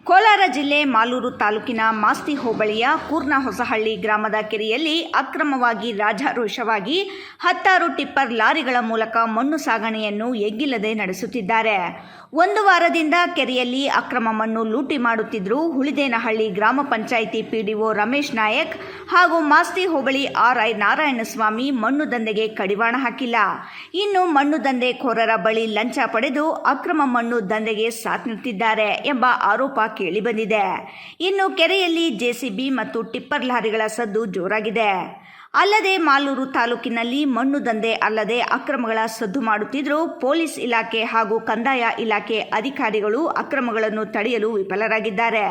ಕೋಲಾರ ಜಿಲ್ಲೆ ಮಾಲೂರು ತಾಲೂಕಿನ ಮಾಸ್ತಿ ಹೋಬಳಿಯ ಕೂರ್ನಹೊಸಹಳ್ಳಿ ಗ್ರಾಮದ ಕೆರೆಯಲ್ಲಿ ಅಕ್ರಮವಾಗಿ ರಾಜಾರೋಷವಾಗಿ 10 ಟಿಪ್ಪರ್ ಲಾರಿಗಳ ಮೂಲಕ ಮಣ್ಣು ಸಾಗಣೆಯನ್ನು ಎಗ್ಗಿಲ್ಲದೆ ನಡೆಸುತ್ತಿದ್ದಾರೆ. ಒಂದು ವಾರದಿಂದ ಕೆರೆಯಲ್ಲಿ ಅಕ್ರಮ ಮಣ್ಣು ಲೂಟಿ ಮಾಡುತ್ತಿದ್ದರು. ಹುಳಿದೇನಹಳ್ಳಿ ಗ್ರಾಮ ಪಂಚಾಯಿತಿ ಪಿಡಿಒ ರಮೇಶ್ ನಾಯಕ್ ಹಾಗೂ ಮಾಸ್ತಿ ಹೋಬಳಿ ಆರ್ಐ ನಾರಾಯಣಸ್ವಾಮಿ ಮಣ್ಣು ದಂಧೆಗೆ ಕಡಿವಾಣ ಹಾಕಿಲ್ಲ. ಇನ್ನು ಮಣ್ಣು ದಂಧೆಕೋರರ ಬಳಿ ಲಂಚ ಪಡೆದು ಅಕ್ರಮ ಮಣ್ಣು ದಂಧೆಗೆ ಸಾಥ್ ನೀಡುತ್ತಿದ್ದಾರೆ ಎಂಬ ಆರೋಪ ಕೇಳಿಬಂದಿದೆ. ಇನ್ನು ಕೆರೆಯಲ್ಲಿ ಜೆಸಿಬಿ ಮತ್ತು ಟಿಪ್ಪರ್ ಲಾರಿಗಳ ಸದ್ದು ಜೋರಾಗಿದೆ. ಅಲ್ಲದೆ ಮಾಲೂರು ತಾಲೂಕಿನಲ್ಲಿ ಮಣ್ಣು ದಂಧೆ ಅಲ್ಲದೆ ಅಕ್ರಮಗಳ ಸದ್ದು ಮಾಡುತ್ತಿದ್ದರೂ ಪೊಲೀಸ್ ಇಲಾಖೆ ಹಾಗೂ ಕಂದಾಯ ಇಲಾಖೆ ಅಧಿಕಾರಿಗಳು ಅಕ್ರಮಗಳನ್ನು ತಡೆಯಲು ವಿಫಲರಾಗಿದ್ದಾರೆ.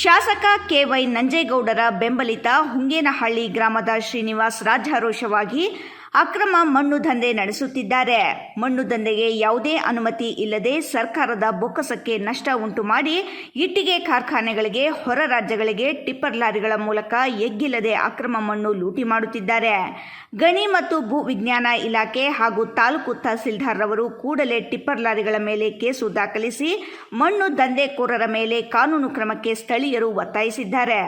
ಶಾಸಕ ಕೆವೈ ನಂಜೇಗೌಡರ ಬೆಂಬಲಿತ ಹುಂಗೇನಹಳ್ಳಿ ಗ್ರಾಮದ ಶ್ರೀನಿವಾಸ್ ರಾಜಾರೋಷವಾಗಿ ಅಕ್ರಮ ಮಣ್ಣು ದಂಧೆ ನಡೆಸುತ್ತಿದ್ದಾರೆ. ಮಣ್ಣು ದಂಧೆಗೆ ಯಾವುದೇ ಅನುಮತಿ ಇಲ್ಲದೆ ಸರ್ಕಾರದ ಬೊಕ್ಕಸಕ್ಕೆ ನಷ್ಟ ಉಂಟು ಮಾಡಿ ಇಟ್ಟಿಗೆ ಕಾರ್ಖಾನೆಗಳಿಗೆ ಹೊರ ರಾಜ್ಯಗಳಿಗೆ ಟಿಪ್ಪರ್ ಲಾರಿಗಳ ಮೂಲಕ ಎಗ್ಗಿಲ್ಲದೆ ಅಕ್ರಮ ಮಣ್ಣು ಲೂಟಿ ಮಾಡುತ್ತಿದ್ದಾರೆ. ಗಣಿ ಮತ್ತು ಭೂ ವಿಜ್ಞಾನ ಇಲಾಖೆ ಹಾಗೂ ತಾಲೂಕು ತಹಸೀಲ್ದಾರ್ ರವರು ಕೂಡಲೇ ಟಿಪ್ಪರ್ ಲಾರಿಗಳ ಮೇಲೆ ಕೇಸು ದಾಖಲಿಸಿ ಮಣ್ಣು ದಂಧೆಕೋರರ ಮೇಲೆ ಕಾನೂನು ಕ್ರಮಕ್ಕೆ ಸ್ಥಳೀಯರು ಒತ್ತಾಯಿಸಿದ್ದಾರೆ.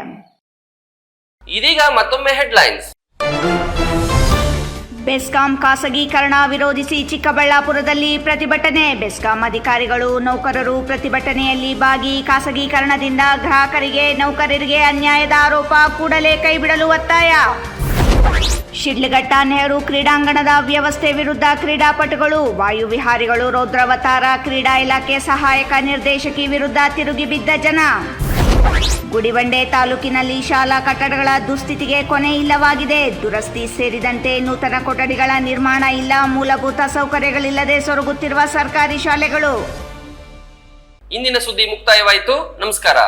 ಇದೀಗ ಮತ್ತೊಮ್ಮೆ ಹೆಡ್ಲೈನ್ಸ್. ಬೆಸ್ಕಾಂ ಖಾಸಗೀಕರಣ ವಿರೋಧಿಸಿ ಚಿಕ್ಕಬಳ್ಳಾಪುರದಲ್ಲಿ ಪ್ರತಿಭಟನೆ. ಬೆಸ್ಕಾಂ ಅಧಿಕಾರಿಗಳು ನೌಕರರು ಪ್ರತಿಭಟನೆಯಲ್ಲಿ ಭಾಗಿ. ಖಾಸಗೀಕರಣದಿಂದ ಗ್ರಾಹಕರಿಗೆ ನೌಕರರಿಗೆ ಅನ್ಯಾಯದ ಆರೋಪ ಕೂಡಲೇ ಕೈಬಿಡಲು ಒತ್ತಾಯ. ಶಿಡ್ಲಘಟ್ಟ ನೆಹರು ಕ್ರೀಡಾಂಗಣದ ವ್ಯವಸ್ಥೆ ವಿರುದ್ಧ ಕ್ರೀಡಾಪಟುಗಳು. ವಾಯುವಿಹಾರಿಗಳು ರೌದ್ರಾವತಾರ. ಕ್ರೀಡಾ ಇಲಾಖೆ ಸಹಾಯಕ ನಿರ್ದೇಶಕಿ ವಿರುದ್ಧ ತಿರುಗಿ ಬಿದ್ದ ಜನ. ಗುಡಿಬಂಡೆ ತಾಲೂಕಿನಲ್ಲಿ ಶಾಲಾ ಕಟ್ಟಡಗಳ ದುಸ್ಥಿತಿಗೆ ಕೊನೆ ಇಲ್ಲವಾಗಿದೆ. ದುರಸ್ತಿ ಸೇರಿದಂತೆ ನೂತನ ಕೊಠಡಿಗಳ ನಿರ್ಮಾಣ ಇಲ್ಲ. ಮೂಲಭೂತ ಸೌಕರ್ಯಗಳಿಲ್ಲದೆ ಸೊರಗುತ್ತಿರುವ ಸರ್ಕಾರಿ ಶಾಲೆಗಳು. ಇಂದಿನ ಸುದ್ದಿ ಮುಕ್ತಾಯವಾಯಿತು. ನಮಸ್ಕಾರ.